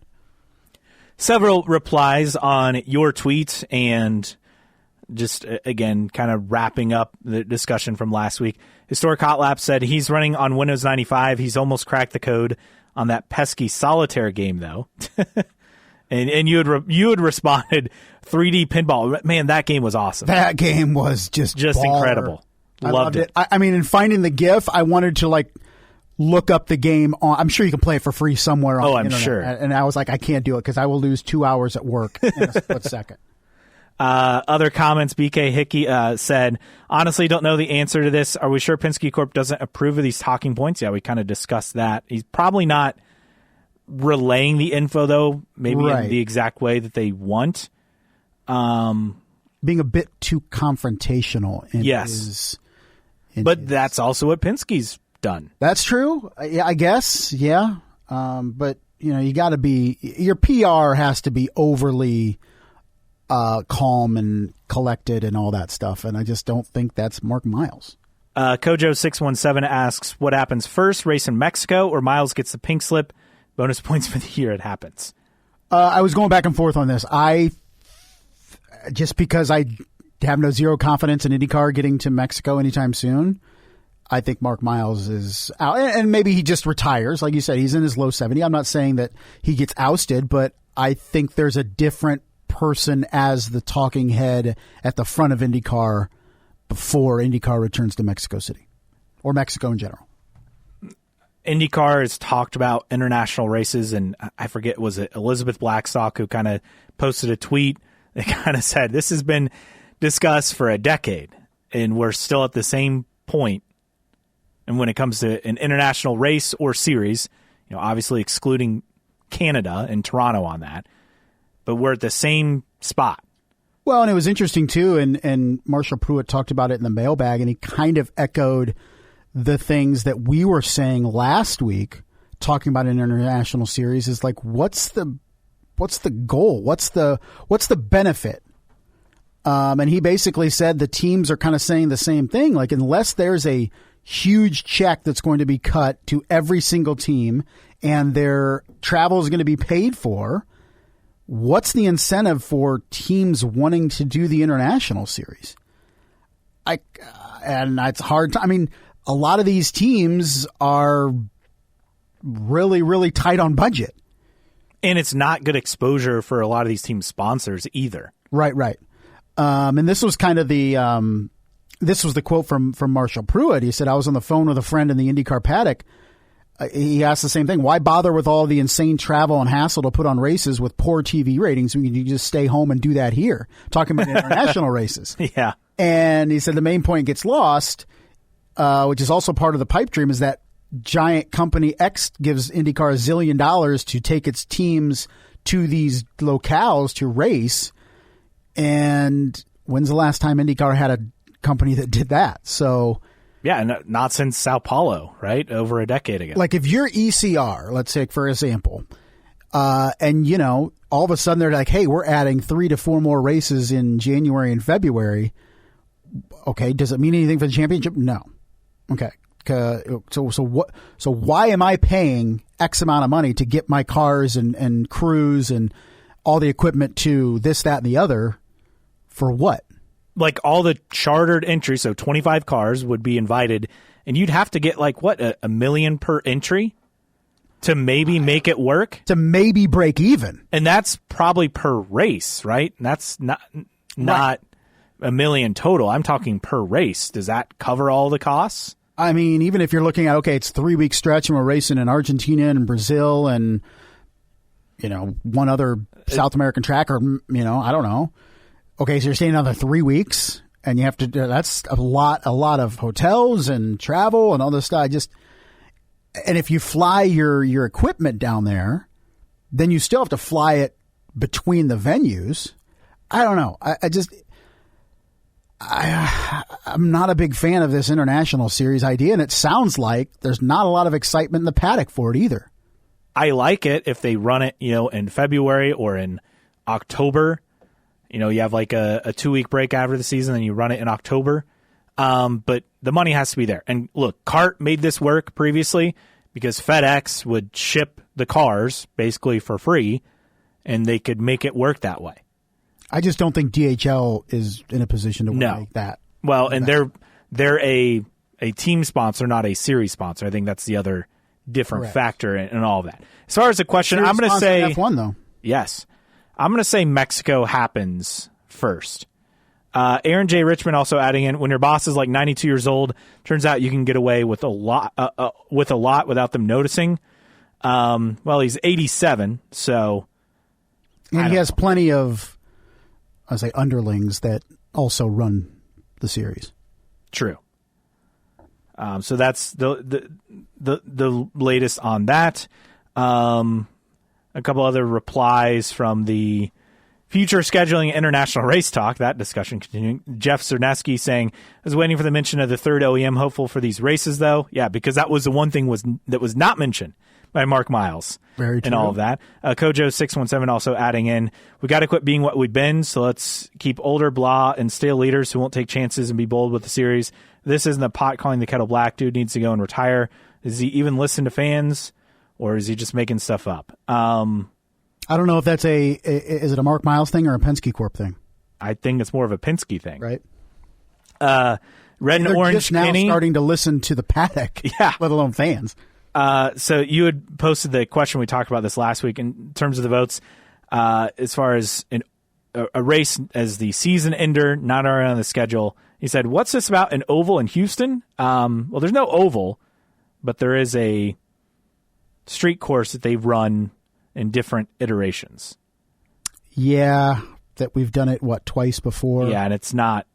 Several replies on your tweet, and just, again, kind of wrapping up the discussion from last week. Historic Hot Lap said he's running on Windows 95. He's almost cracked the code on that pesky solitaire game, though. and you had responded, 3D pinball. Man, that game was awesome. That game was just incredible. Loved it. I mean, in finding the GIF, I wanted to look up the game on. I'm sure you can play it for free somewhere on the internet. Sure. And I was like, I can't do it because I will lose 2 hours at work in a split second. Other comments, BK Hickey said, honestly, don't know the answer to this. Are we sure Penske Corp doesn't approve of these talking points? Yeah, we kind of discussed that. He's probably not relaying the info, though, maybe in the exact way that they want. Being a bit too confrontational. But that's also what Penske's done. That's true. Yeah, I guess. Yeah. But, you got to be, your PR has to be overly calm and collected and all that stuff, and I just don't think that's Mark Miles. Kojo617 asks, what happens first, race in Mexico, or Miles gets the pink slip, bonus points for the year it happens? I was going back and forth on this. Just because I have zero confidence in IndyCar getting to Mexico anytime soon, I think Mark Miles is out, and maybe he just retires. Like you said, he's in his low 70. I'm not saying that he gets ousted, but I think there's a different person as the talking head at the front of IndyCar before IndyCar returns to Mexico City or Mexico in general. IndyCar has talked about international races, and I forget, was it Elizabeth Blackstock who kind of posted a tweet that kind of said, this has been discussed for a decade, and we're still at the same point. And when it comes to an international race or series, obviously excluding Canada and Toronto on that, but we're at the same spot. Well, and it was interesting, too, and Marshall Pruitt talked about it in the mailbag, and he kind of echoed the things that we were saying last week, talking about an international series, is like, what's the goal? What's the benefit? And he basically said the teams are kind of saying the same thing. Like, unless there's a huge check that's going to be cut to every single team and their travel is going to be paid for, what's the incentive for teams wanting to do the international series? And it's hard to, a lot of these teams are really, really tight on budget. And it's not good exposure for a lot of these team sponsors either. Right. And this was kind of this was the quote from Marshall Pruitt. He said, I was on the phone with a friend in the IndyCar paddock. He asked the same thing. Why bother with all the insane travel and hassle to put on races with poor TV ratings when you just stay home and do that here? Talking about international races. Yeah. And he said the main point gets lost, which is also part of the pipe dream, is that giant company X gives IndyCar $1 zillion to take its teams to these locales to race. And when's the last time IndyCar had a company that did that? So, yeah, not since Sao Paulo, right? Over a decade ago. Like if you're ECR, let's say, for example, and, all of a sudden they're like, hey, we're adding 3 to 4 more races in January and February. Okay, does it mean anything for the championship? No. Okay. So why am I paying X amount of money to get my cars and crews and all the equipment to this, that, and the other for what? Like all the chartered entries, so 25 cars would be invited, and you'd have to get $1 million per entry to maybe make it work? To maybe break even. And that's probably per race, right? That's not Right. $1 million total. I'm talking per race. Does that cover all the costs? Even if you're looking at, okay, it's 3-week stretch and we're racing in Argentina and Brazil and, one other South American track, or, I don't know. Okay, so you're staying another 3 weeks and you have to, that's a lot of hotels and travel and all this stuff. And if you fly your equipment down there, then you still have to fly it between the venues. I don't know. I'm not a big fan of this international series idea, and it sounds like there's not a lot of excitement in the paddock for it either. I like it if they run it, in February or in October. You have like a 2-week break after the season, and you run it in October. But the money has to be there. And look, CART made this work previously because FedEx would ship the cars basically for free, and they could make it work that way. I just don't think DHL is in a position to make that. Well, and they're a team sponsor, not a series sponsor. I think that's the other different factor in all of that. As far as the question, series I'm going to say F1 though. Yes, I'm going to say Mexico happens first. Aaron J. Richmond also adding in, when your boss is like 92 years old, turns out you can get away with a lot without them noticing. Well, he's 87, so and he has plenty of, I say, underlings that also run the series. True. So that's the latest on that. A couple other replies from the future scheduling international race talk. That discussion continuing. Jeff Cerneski saying, I was waiting for the mention of the third OEM hopeful for these races, though. Yeah, because that was the one thing that was not mentioned by Mark Miles. Very true. And all of that. Kojo617 also adding in, we got to quit being what we've been, so let's keep older, blah, and stale leaders who won't take chances and be bold with the series. This isn't the pot calling the kettle black. Dude needs to go and retire. Does he even listen to fans, or is he just making stuff up? I don't know if that's is it a Mark Miles thing or a Penske Corp thing? I think it's more of a Penske thing. Right. Red and Orange just now Kenny starting to listen to the paddock, let alone fans. So you had posted the question, we talked about this last week in terms of the votes, as far as a race as the season ender, not already on the schedule. He said, what's this about an oval in Houston? Well, there's no oval, but there is a street course that they've run in different iterations. Yeah, that we've done it, twice before? Yeah, and it's not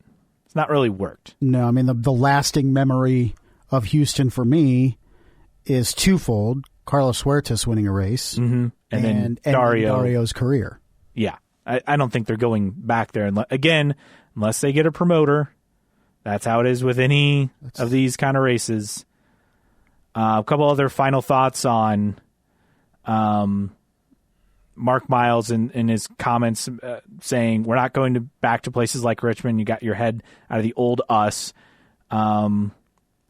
really worked. No, I mean, the lasting memory of Houston for me is twofold. Carlos Huertas winning a race, and then Dario's career. Yeah, I don't think they're going back there. Unless they get a promoter. That's how it is with any of these kind of races. A couple other final thoughts on Mark Miles in his comments saying, we're not going back to places like Richmond. You got your head out of the old us. And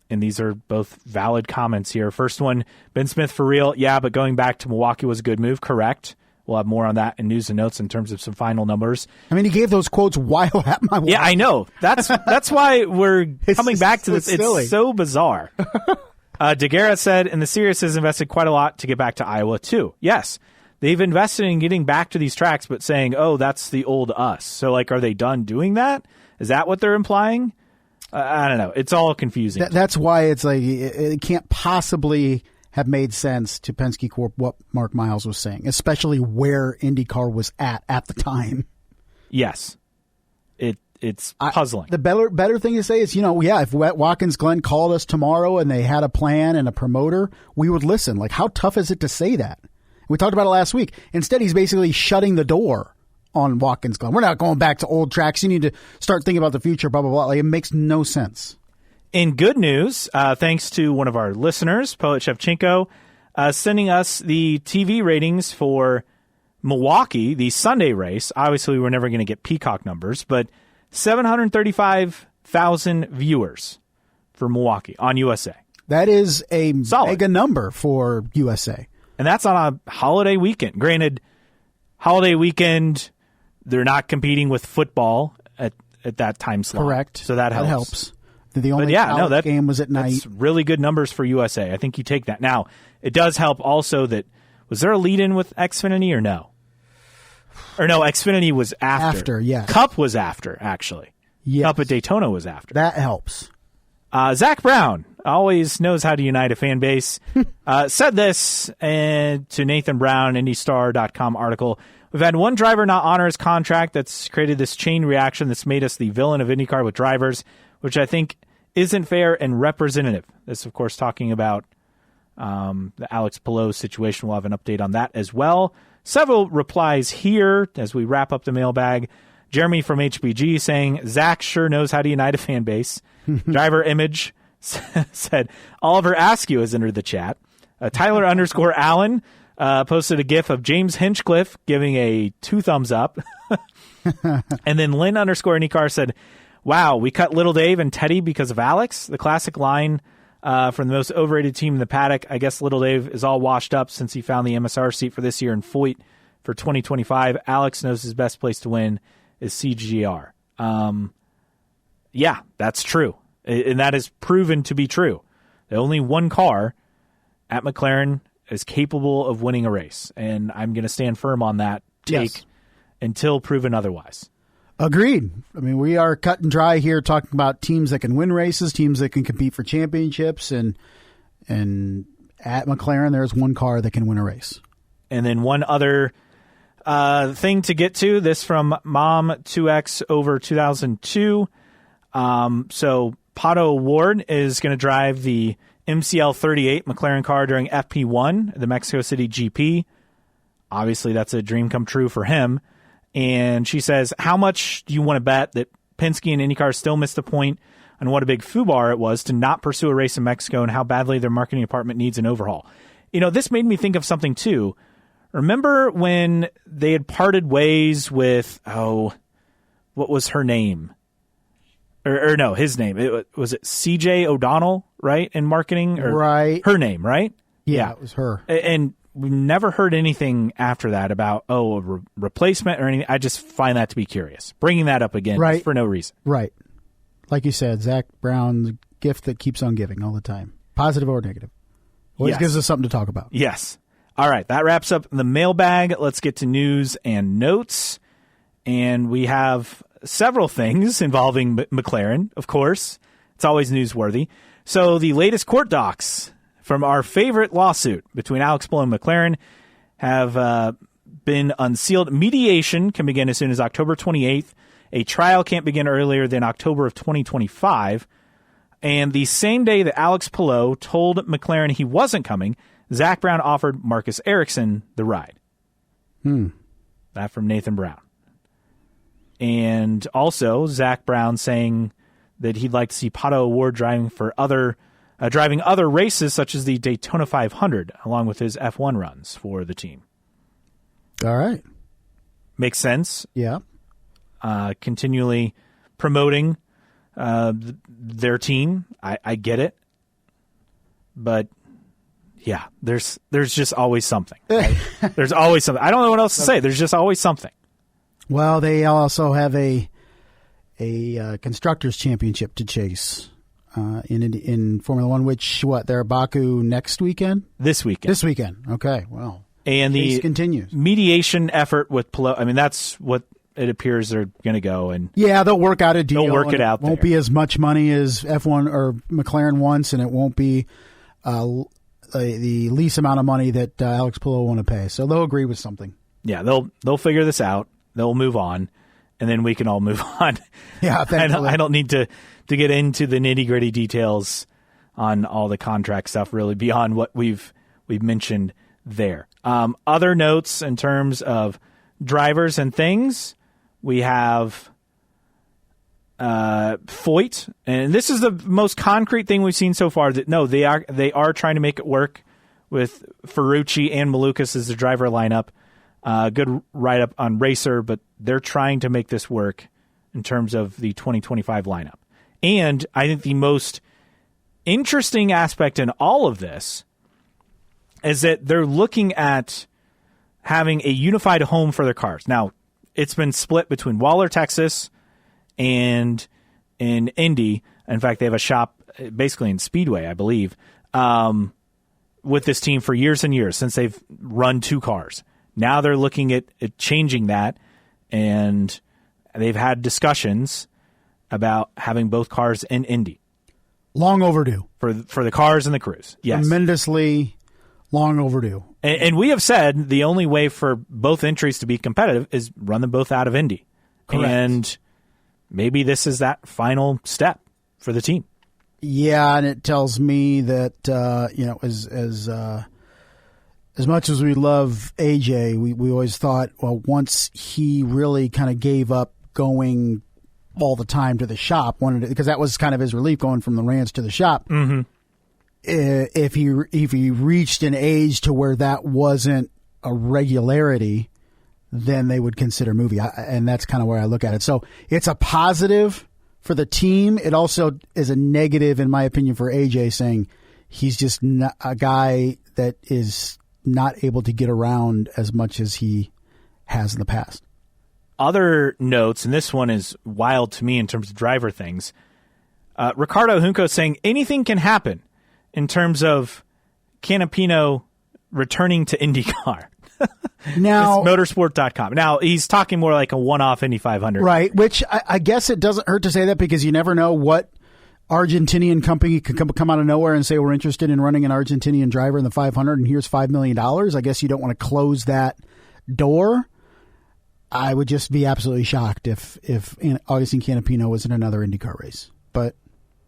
these are both valid comments here. First one, Ben Smith for real. Yeah, but going back to Milwaukee was a good move. Correct. We'll have more on that in news and notes in terms of some final numbers. I mean, he gave those quotes while at my watch. Yeah, I know. That's why we're coming back to this. It's so bizarre. DeGuerra said, and the Sirius has invested quite a lot to get back to Iowa, too. Yes, they've invested in getting back to these tracks, but saying, oh, that's the old us. So, are they done doing that? Is that what they're implying? I don't know. It's all confusing. That's why it's it can't possibly have made sense to Penske Corp what Mark Miles was saying, especially where IndyCar was at the time. Yes. It's puzzling. The better thing to say is, if Watkins Glen called us tomorrow and they had a plan and a promoter, we would listen. How tough is it to say that? We talked about it last week. Instead, he's basically shutting the door on Watkins Glen. We're not going back to old tracks. You need to start thinking about the future, blah, blah, blah. It makes no sense. In good news, thanks to one of our listeners, Poet Shevchenko, sending us the TV ratings for Milwaukee, the Sunday race. Obviously, we're never going to get Peacock numbers, but 735,000 viewers for Milwaukee on USA. That is a solid mega number for USA. And that's on a holiday weekend. Granted, holiday weekend, they're not competing with football at that time slot. Correct. So that helps. The only that game was at night. That's really good numbers for USA. I think you take that. Now, it does help also that, was there a lead-in with Xfinity or no? Or no, Xfinity was after. After, yes. Cup was after, actually. Yes. Cup at Daytona was after. That helps. Zach Brown always knows how to unite a fan base. Said this to Nathan Brown, IndyStar.com article. We've had one driver not honor his contract. That's created this chain reaction that's made us the villain of IndyCar with drivers, which I think isn't fair and representative. This, of course, talking about the Alex Palou situation. We'll have an update on that as well. Several replies here as we wrap up the mailbag. Jeremy from HBG saying, Zach sure knows how to unite a fan base. Driver Image said, Oliver Askew has entered the chat. Tyler _Allen posted a GIF of James Hinchcliffe giving a 2 thumbs up. And then Lynn _IndyCar said, wow, we cut Little Dave and Teddy because of Alex. The classic line from the most overrated team in the paddock. I guess Little Dave is all washed up since he found the MSR seat for this year in Foyt for 2025. Alex knows his best place to win is CGR. Yeah, that's true. And that is proven to be true. Only one car at McLaren is capable of winning a race. And I'm going to stand firm on that take until proven otherwise. Agreed. I mean, we are cut and dry here talking about teams that can win races, teams that can compete for championships, and at McLaren, there's one car that can win a race. And then one other thing to get to, this from Mom2X over 2002. So Pato Ward is going to drive the MCL 38 McLaren car during FP1, the Mexico City GP. Obviously, that's a dream come true for him. And she says, how much do you want to bet that Penske and IndyCar still missed the point on what a big foobar it was to not pursue a race in Mexico and how badly their marketing department needs an overhaul? This made me think of something, too. Remember when they had parted ways with, what was her name? Or no, his name. Was it CJ O'Donnell, right, in marketing? Right. Her name, right? Yeah, it was her. And we never heard anything after that about, a replacement or anything. I just find that to be curious. Bringing that up again for no reason. Right. Like you said, Zach Brown, the gift that keeps on giving all the time. Positive or negative. Always gives us something to talk about. Yes. All right, that wraps up the mailbag. Let's get to news and notes. And we have several things involving McLaren, of course. It's always newsworthy. So the latest court docs from our favorite lawsuit between Alex Palou and McLaren have been unsealed. Mediation can begin as soon as October 28th. A trial can't begin earlier than October of 2025. And the same day that Alex Palou told McLaren he wasn't coming, Zach Brown offered Marcus Ericsson the ride. That from Nathan Brown. And also Zach Brown saying that he'd like to see Pato O'Ward driving other races such as the Daytona 500, along with his F1 runs for the team. All right. Makes sense. Yeah. Continually promoting their team. I get it. But yeah, there's just always something. Right? There's always something. I don't know what else to say. There's just always something. Well, they also have a constructors championship to chase in Formula One. They're at Baku next weekend? This weekend. Okay. Well, and the continues. Mediation effort with Palou. I mean, that's what it appears they're going to go and. Yeah, they'll work out a deal. They'll work it out. Won't be as much money as F1 or McLaren wants, and it won't be the least amount of money that Alex Palou want to pay. So they'll agree with something. Yeah, they'll figure this out. They'll move on, and then we can all move on. Yeah, I don't need to get into the nitty-gritty details on all the contract stuff, really, beyond what we've mentioned there. Other notes in terms of drivers and things, we have Foyt, and this is the most concrete thing we've seen so far. That no, they are trying to make it work with Ferrucci and Malukas as the driver lineup. Good write-up on Racer, but they're trying to make this work in terms of the 2025 lineup. And I think the most interesting aspect in all of this is that they're looking at having a unified home for their cars. Now, it's been split between Waller, Texas, and in Indy. In fact, they have a shop basically in Speedway, I believe, with this team for years and years since they've run two cars. Now they're looking at changing that, and they've had discussions about having both cars in Indy. Long overdue. For the cars and the crews. Yes. Tremendously long overdue. And we have said the only way for both entries to be competitive is run them both out of Indy. Correct. And maybe this is that final step for the team. Yeah, and it tells me that, as much as we love AJ, we always thought, well, once he really kind of gave up going all the time to the shop, because that was kind of his relief going from the ranch to the shop. Mm-hmm. If he reached an age to where that wasn't a regularity, then they would consider moving. And that's kind of where I look at it. So it's a positive for the team. It also is a negative, in my opinion, for AJ, saying he's just not a guy that is not able to get around as much as he has in the past. Other notes, and this one is wild to me in terms of driver things. Ricardo Junco saying anything can happen in terms of Canapino returning to IndyCar. Now, motorsport.com. Now, he's talking more like a one-off Indy 500. Right, which I guess it doesn't hurt to say that, because you never know what Argentinian company could come out of nowhere and say we're interested in running an Argentinian driver in the 500 and here's $5 million. I guess you don't want to close that door. I would just be absolutely shocked if Agustin Canapino was in another IndyCar race. But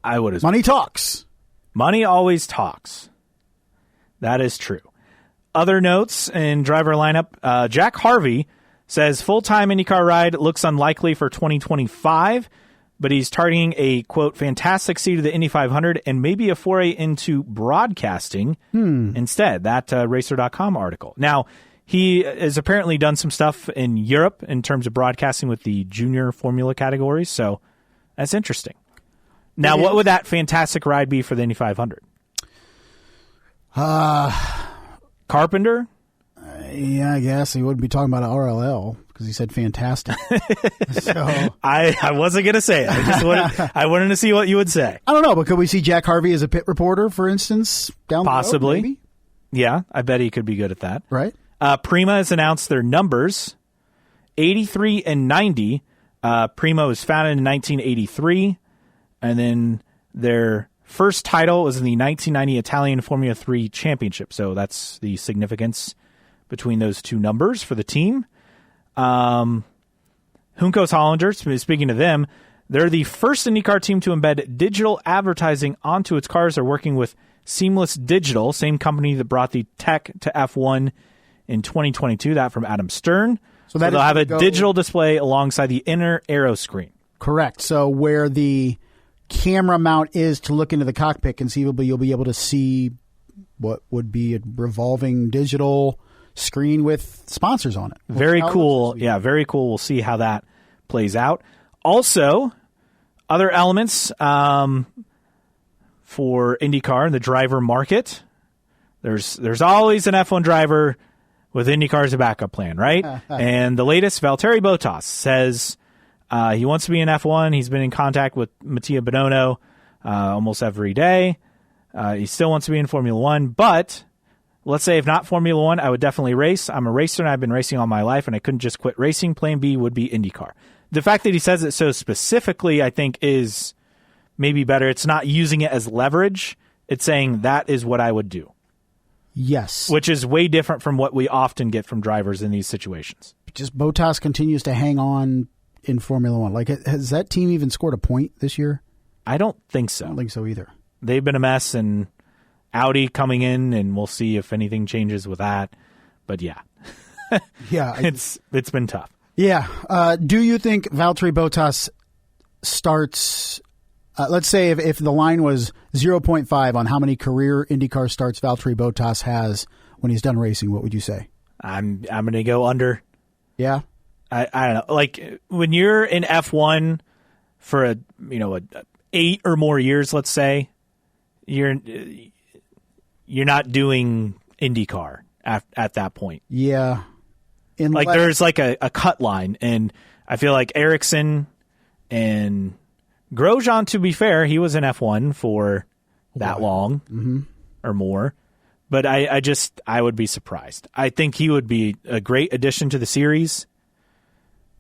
I would. Money talks. Money always talks. That is true. Other notes in driver lineup. Jack Harvey says full-time IndyCar ride looks unlikely for 2025, but he's targeting a, quote, fantastic seat of the Indy 500 and maybe a foray into broadcasting instead. That Racer.com article. Now, he has apparently done some stuff in Europe in terms of broadcasting with the junior formula categories, so that's interesting. Now, what would that fantastic ride be for the Indy 500? Carpenter? Yeah, I guess he wouldn't be talking about an RLL because he said fantastic. So I wasn't going to say it. I wanted to see what you would say. I don't know, but could we see Jack Harvey as a pit reporter, for instance, down possibly? The road, maybe? Yeah, I bet he could be good at that. Right. Prima has announced their numbers, 83 and 90. Prima was founded in 1983, and then their first title was in the 1990 Italian Formula 3 Championship. So that's the significance between those two numbers for the team. Juncos Hollander, speaking of them, they're the first IndyCar team to embed digital advertising onto its cars. They're working with Seamless Digital, same company that brought the tech to F1 in 2022. That from Adam Stern. So they'll have a digital display alongside the inner aero screen. Correct. So where the camera mount is to look into the cockpit, conceivably you'll be able to see what would be a revolving digital screen with sponsors on it. Very cool. Yeah, very cool. We'll see how that plays out. Also, other elements for IndyCar and the driver market. There's always an F1 driver with IndyCar as a backup plan, right? And the latest, Valtteri Bottas says he wants to be in F1. He's been in contact with Mattia Binotto almost every day. He still wants to be in Formula One, but let's say if not Formula One, I would definitely race. I'm a racer, and I've been racing all my life, and I couldn't just quit racing. Plan B would be IndyCar. The fact that he says it so specifically, I think, is maybe better. It's not using it as leverage. It's saying that is what I would do. Yes. Which is way different from what we often get from drivers in these situations. Just Bottas continues to hang on in Formula One. Like, has that team even scored a point this year? I don't think so. I don't think so either. They've been a mess, and Audi coming in, and we'll see if anything changes with that. But yeah. Yeah. It's been tough. Yeah. Do you think Valtteri Bottas starts, let's say if the line was 0.5 on how many career IndyCar starts Valtteri Bottas has when he's done racing, what would you say? I'm going to go under. Yeah. I don't know. Like when you're in F1 for a 8 or more years, let's say, you're not doing IndyCar at that point. Yeah. There's like a cut line, and I feel like Ericsson and Grosjean, to be fair, he was in F1 for that long or more. But I would be surprised. I think he would be a great addition to the series.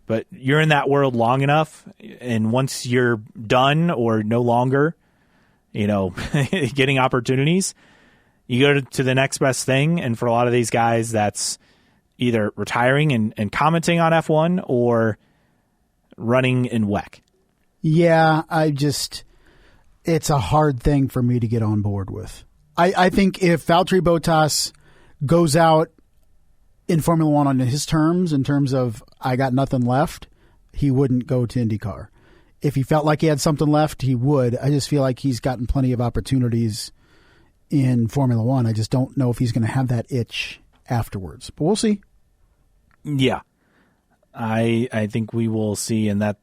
But you're in that world long enough, and once you're done or no longer, getting opportunities, you go to the next best thing. And for a lot of these guys, that's either retiring and commenting on F1 or running in WEC. Yeah, it's a hard thing for me to get on board with. I think if Valtteri Bottas goes out in Formula One on his terms, in terms of I got nothing left, he wouldn't go to IndyCar. If he felt like he had something left, he would. I just feel like he's gotten plenty of opportunities in Formula One. I just don't know if he's going to have that itch afterwards. But we'll see. Yeah. I think we will see, and that,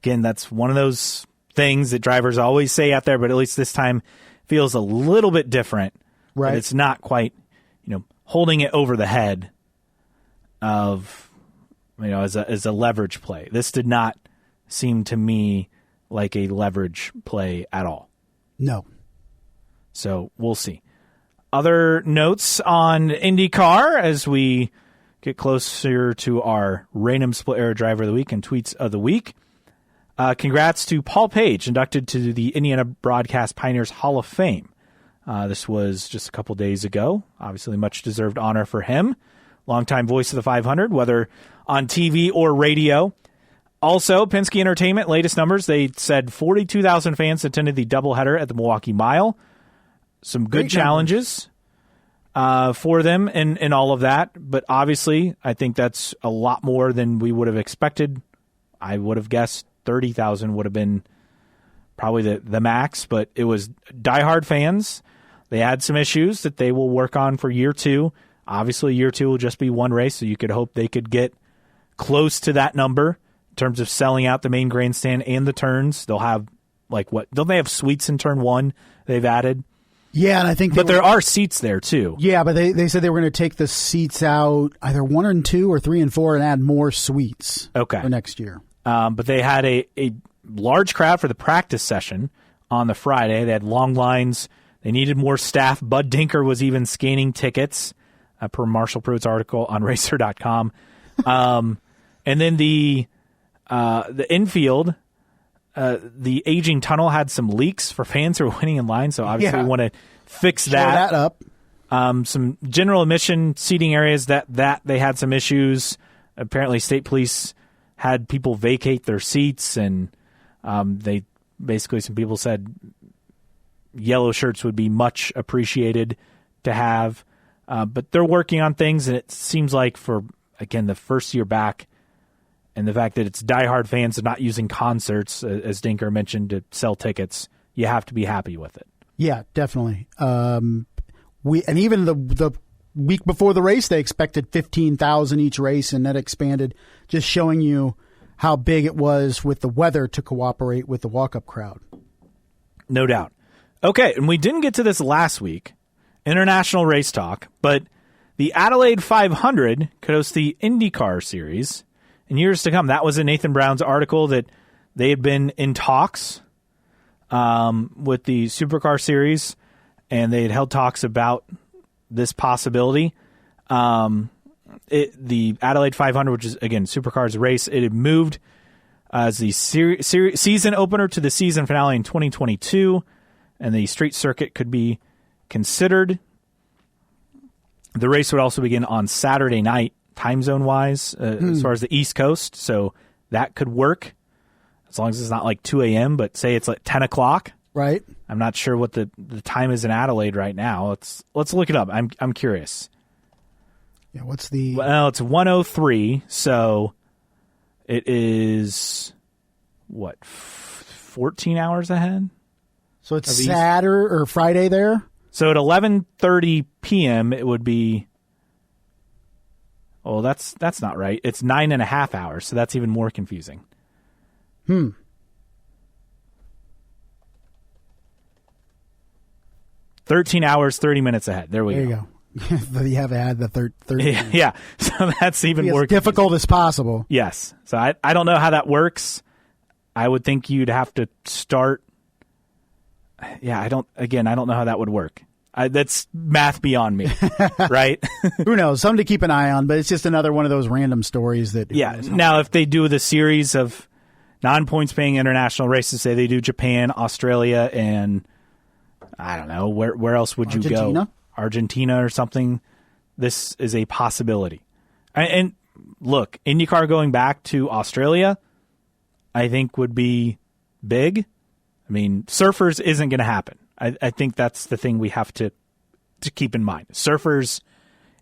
again, that's one of those things that drivers always say out there, but at least this time feels a little bit different. Right. But it's not quite, holding it over the head of, as a leverage play. This did not seem to me like a leverage play at all. No. So we'll see. Other notes on IndyCar as we get closer to our random split error driver of the week and tweets of the week. Congrats to Paul Page, inducted to the Indiana Broadcast Pioneers Hall of Fame. This was just a couple days ago. Obviously, much deserved honor for him. Longtime voice of the 500, whether on TV or radio. Also, Penske Entertainment, latest numbers, they said 42,000 fans attended the doubleheader at the Milwaukee Mile. Some good challenges for them in all of that. But obviously, I think that's a lot more than we would have expected. I would have guessed 30,000 would have been probably the max, but it was diehard fans. They had some issues that they will work on for year two. Obviously, year two will just be one race, so you could hope they could get close to that number in terms of selling out the main grandstand and the turns. They'll have, don't they have suites in turn one they've added? Yeah, and I think there are seats there, too. Yeah, but they said they were going to take the seats out, either 1 and 2 or 3 and 4, and add more suites for next year. But they had a large crowd for the practice session on the Friday. They had long lines. They needed more staff. Bud Dinker was even scanning tickets, per Marshall Pruitt's article on Racer.com. And then the infield, the aging tunnel had some leaks for fans who are waiting in line, so obviously we want to fix that. Shore that up. Some general admission seating areas that they had some issues. Apparently, state police had people vacate their seats, and they basically, some people said yellow shirts would be much appreciated to have. But they're working on things, and it seems like for, again, the first year back, and the fact that it's diehard fans are not using concerts, as Dinker mentioned, to sell tickets, you have to be happy with it. Yeah, definitely. And even the week before the race, they expected 15,000 each race, and that expanded, just showing you how big it was with the weather to cooperate with the walk-up crowd. No doubt. Okay, and we didn't get to this last week, international race talk, but the Adelaide 500 could host the IndyCar series in years to come. That was in Nathan Brown's article, that they had been in talks with the Supercar series, and they had held talks about this possibility. The Adelaide 500, which is, again, Supercar's race, it had moved as the season opener to the season finale in 2022, and the street circuit could be considered. The race would also begin on Saturday night, time zone-wise, as far as the East Coast, so that could work, as long as it's not like 2 a.m., but say it's like 10 o'clock. Right. I'm not sure what the time is in Adelaide right now. Let's look it up. I'm curious. Yeah, what's the... Well, it's 1:03, so it is, 14 hours ahead? So it's Saturday or Friday there? So at 11:30 p.m., it would be... Oh, that's not right. It's 9.5 hours, so that's even more confusing. 13 hours, 30 minutes ahead. There you go. You have to add the 30 Yeah, so that's even more difficult as possible. Yes. So I don't know how that works. I would think you'd have to start... Yeah, I don't know how that would work. That's math beyond me, right? Who knows? Something to keep an eye on, but it's just another one of those random stories that... Yeah, now if they do the series of non-points paying international races, say they do Japan, Australia, and I don't know, where else would you go? Argentina or something. This is a possibility. And look, IndyCar going back to Australia, I think would be big. I mean, surfers isn't going to happen. I think that's the thing we have to keep in mind. Surfers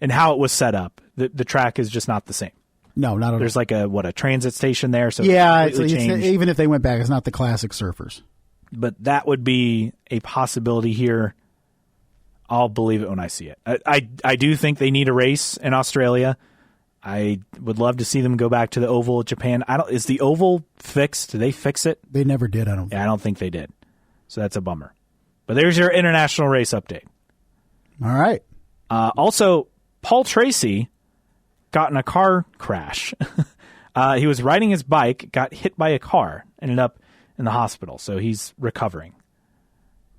and how it was set up, the track is just not the same. No, not at all. There's like a transit station there, so yeah, it's even if they went back, it's not the classic surfers. But that would be a possibility here. I'll believe it when I see it. I do think they need a race in Australia. I would love to see them go back to the oval at Japan. Is the oval fixed? Did they fix it? They never did, I don't think. Yeah, I don't think they did. So that's a bummer. But there's your international race update. All right. Also, Paul Tracy got in a car crash. He was riding his bike, got hit by a car, ended up in the hospital. So he's recovering.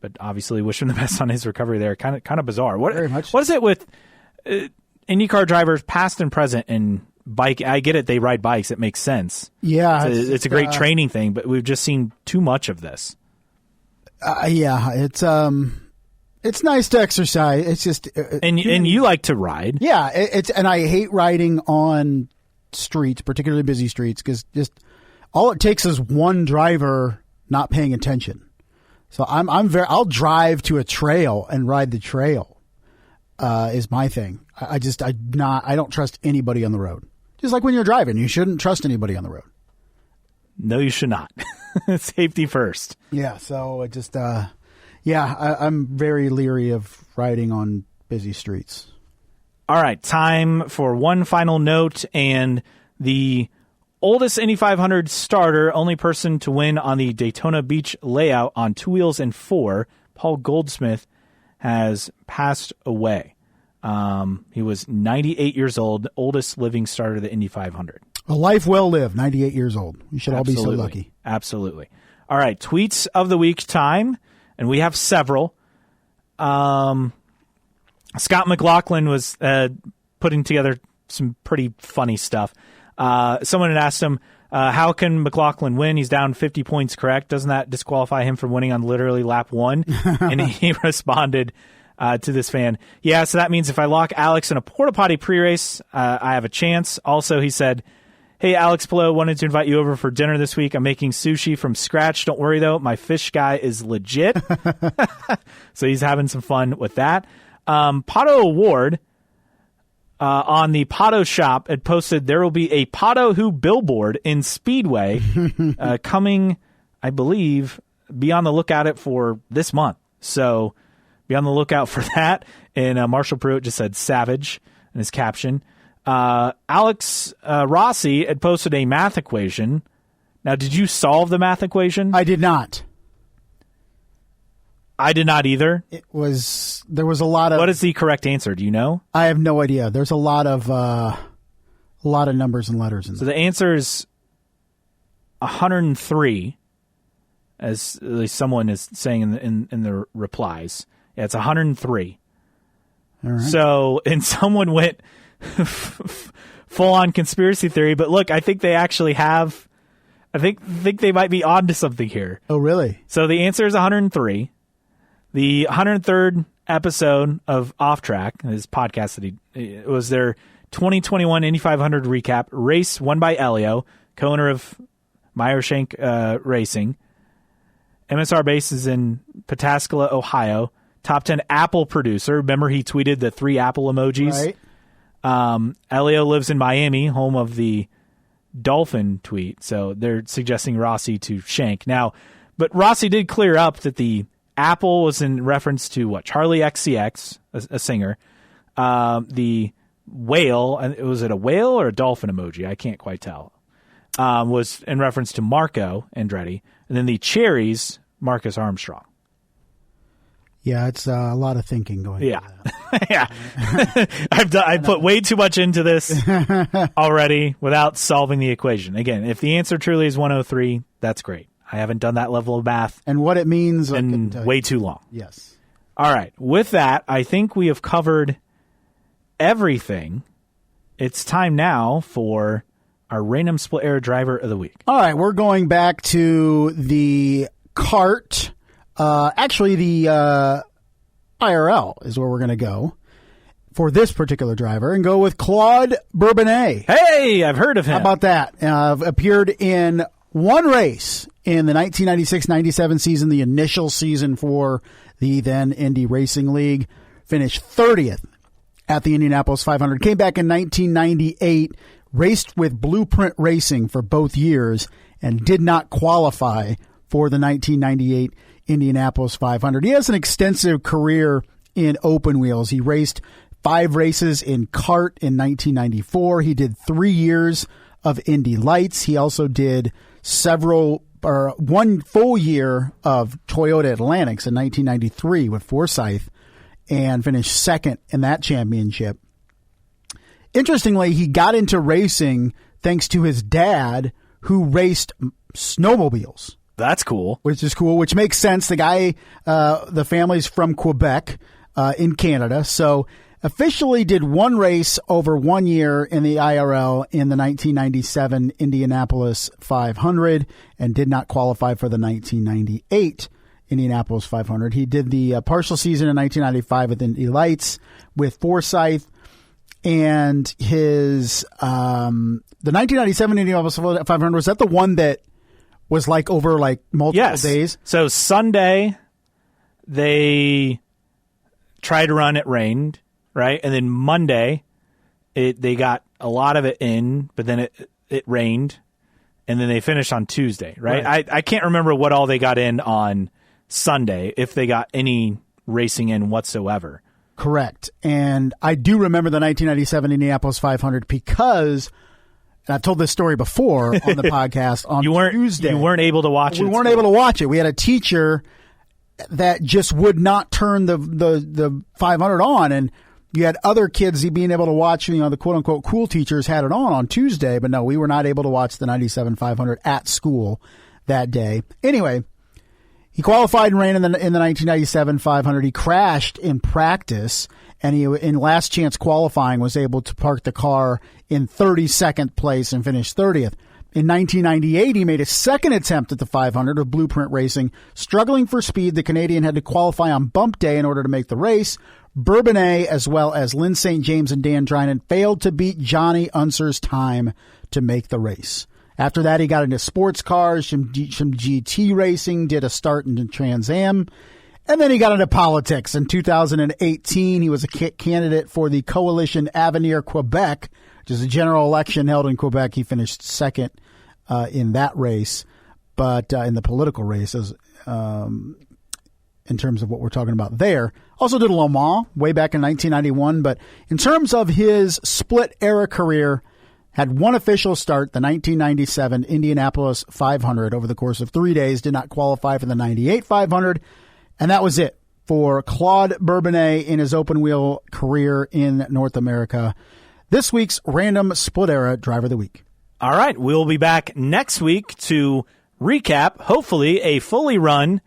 But obviously, wish him the best on his recovery there. Kind of bizarre. Very much. What is it with IndyCar drivers, past and present, and bike? I get it; they ride bikes. It makes sense. Yeah, it's a great training thing. But we've just seen too much of this. Yeah, it's nice to exercise. It's just and you like to ride. Yeah, and I hate riding on streets, particularly busy streets, because just all it takes is one driver not paying attention. So I'll drive to a trail and ride the trail. Is my thing. I don't trust anybody on the road. Just like when you're driving, you shouldn't trust anybody on the road. No, you should not. Safety first. Yeah. So I'm very leery of riding on busy streets. All right, time for one final note, and the oldest Indy 500 starter, only person to win on the Daytona Beach layout on 2 wheels and 4, Paul Goldsmith, has passed away. He was 98 years old, oldest living starter of the Indy 500. A life well lived, 98 years old. We should all be so lucky. Absolutely. All right, tweets of the week time, and we have several. Scott McLaughlin was putting together some pretty funny stuff. Someone had asked him, How can McLaughlin win? He's down 50 points, correct? Doesn't that disqualify him from winning on literally lap 1? And he responded to this fan, yeah, so that means if I lock Alex in a porta potty pre-race, I have a chance. Also, he said, hey, Alex Pillow, wanted to invite you over for dinner this week. I'm making sushi from scratch. Don't worry, though. My fish guy is legit. So he's having some fun with that. Pato Award on the Pato shop had posted there will be a Pato Who billboard in Speedway coming, I believe, be on the lookout for this month. So be on the lookout for that. And Marshall Pruitt just said savage in his caption. Alex Rossi had posted a math equation. Now, did you solve the math equation? I did not. I did not either. There was a lot of. What is the correct answer? Do you know? I have no idea. There's a lot of numbers and letters in there. So the answer is 103, as at least someone is saying in the replies. Yeah, it's 103. All right. So, and someone went full on conspiracy theory, but look, I think they actually have. I think they might be onto something here. Oh, really? So the answer is 103. The 103rd episode of Off Track, his podcast that it was their 2021 Indy 500 recap, race won by Elio, co-owner of Meyershank Racing. MSR base is in Pataskala, Ohio. Top 10 Apple producer. Remember he tweeted the 3 Apple emojis? Right. Elio lives in Miami, home of the Dolphin tweet. So they're suggesting Rossi to Shank. Now, but Rossi did clear up that the Apple was in reference to what? Charlie XCX, a singer. The whale, was it a whale or a dolphin emoji? I can't quite tell. Was in reference to Marco Andretti. And then the cherries, Marcus Armstrong. Yeah, it's a lot of thinking going on. Yeah. I put way too much into this already without solving the equation. Again, if the answer truly is 103, that's great. I haven't done that level of math. And what it means. In way too long. Yes. All right. With that, I think we have covered everything. It's time now for our random split air driver of the week. All right. We're going back to the kart. Actually, the IRL is where we're going to go for this particular driver and go with Claude Bourbonnais. Hey, I've heard of him. How about that? Appeared in one race in the 1996-97 season, the initial season for the then Indy Racing League. Finished 30th at the Indianapolis 500. Came back in 1998, raced with Blueprint Racing for both years, and did not qualify for the 1998 Indianapolis 500. He has an extensive career in open wheels. He raced 5 races in kart in 1994. He did 3 years of Indy Lights. He also did one full year of Toyota Atlantics in 1993 with Forsyth and finished second in that championship. Interestingly, he got into racing thanks to his dad, who raced snowmobiles. That's cool. Which is cool, which makes sense. The guy, the family's from Quebec in Canada. So officially did one race over 1 year in the IRL in the 1997 Indianapolis 500 and did not qualify for the 1998 Indianapolis 500. He did the partial season in 1995 with Indy Lights with Forsyth, and his the 1997 Indianapolis 500, was that the one that was like over like multiple days? So Sunday they tried to run, it rained, right? And then Monday they got a lot of it in, but then it rained, and then they finished on Tuesday, right? I can't remember what all they got in on Sunday, if they got any racing in whatsoever. Correct. And I do remember the 1997 Indianapolis 500 because, and I've told this story before on the podcast, on Tuesday. You weren't able to watch it. We weren't able to watch it. We had a teacher that just would not turn the 500 on, and you had other kids being able to watch, the quote-unquote cool teachers had it on Tuesday, but no, we were not able to watch the 97 500 at school that day. Anyway, he qualified and ran in the 1997 500. He crashed in practice, and he, in last chance qualifying, was able to park the car in 32nd place and finish 30th. In 1998, he made his second attempt at the 500 with Blueprint Racing. Struggling for speed, the Canadian had to qualify on bump day in order to make the race. Bourbonnais, as well as Lynn St. James and Dan Drinan, failed to beat Johnny Unser's time to make the race. After that, he got into sports cars, some GT racing, did a start in Trans Am, and then he got into politics. In 2018, he was a candidate for the Coalition Avenir Quebec, which is a general election held in Quebec. He finished second in that race, but in the political races, in terms of what we're talking about there. Also did Le Mans way back in 1991, but in terms of his split-era career, had one official start, the 1997 Indianapolis 500 over the course of 3 days, did not qualify for the 98 500, and that was it for Claude Bourbonnais in his open-wheel career in North America. This week's Random Split-Era Driver of the Week. All right, we'll be back next week to recap, hopefully, a fully run,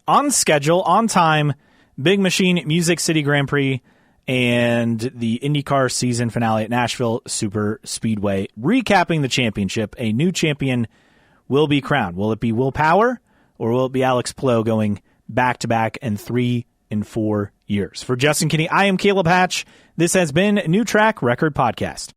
on schedule, on time, Big Machine Music City Grand Prix and the IndyCar season finale at Nashville Superspeedway. Recapping the championship, a new champion will be crowned. Will it be Will Power or will it be Alex Palou going back-to-back and 3 and 4 years? For Justin Kinney, I am Caleb Hatch. This has been New Track Record Podcast.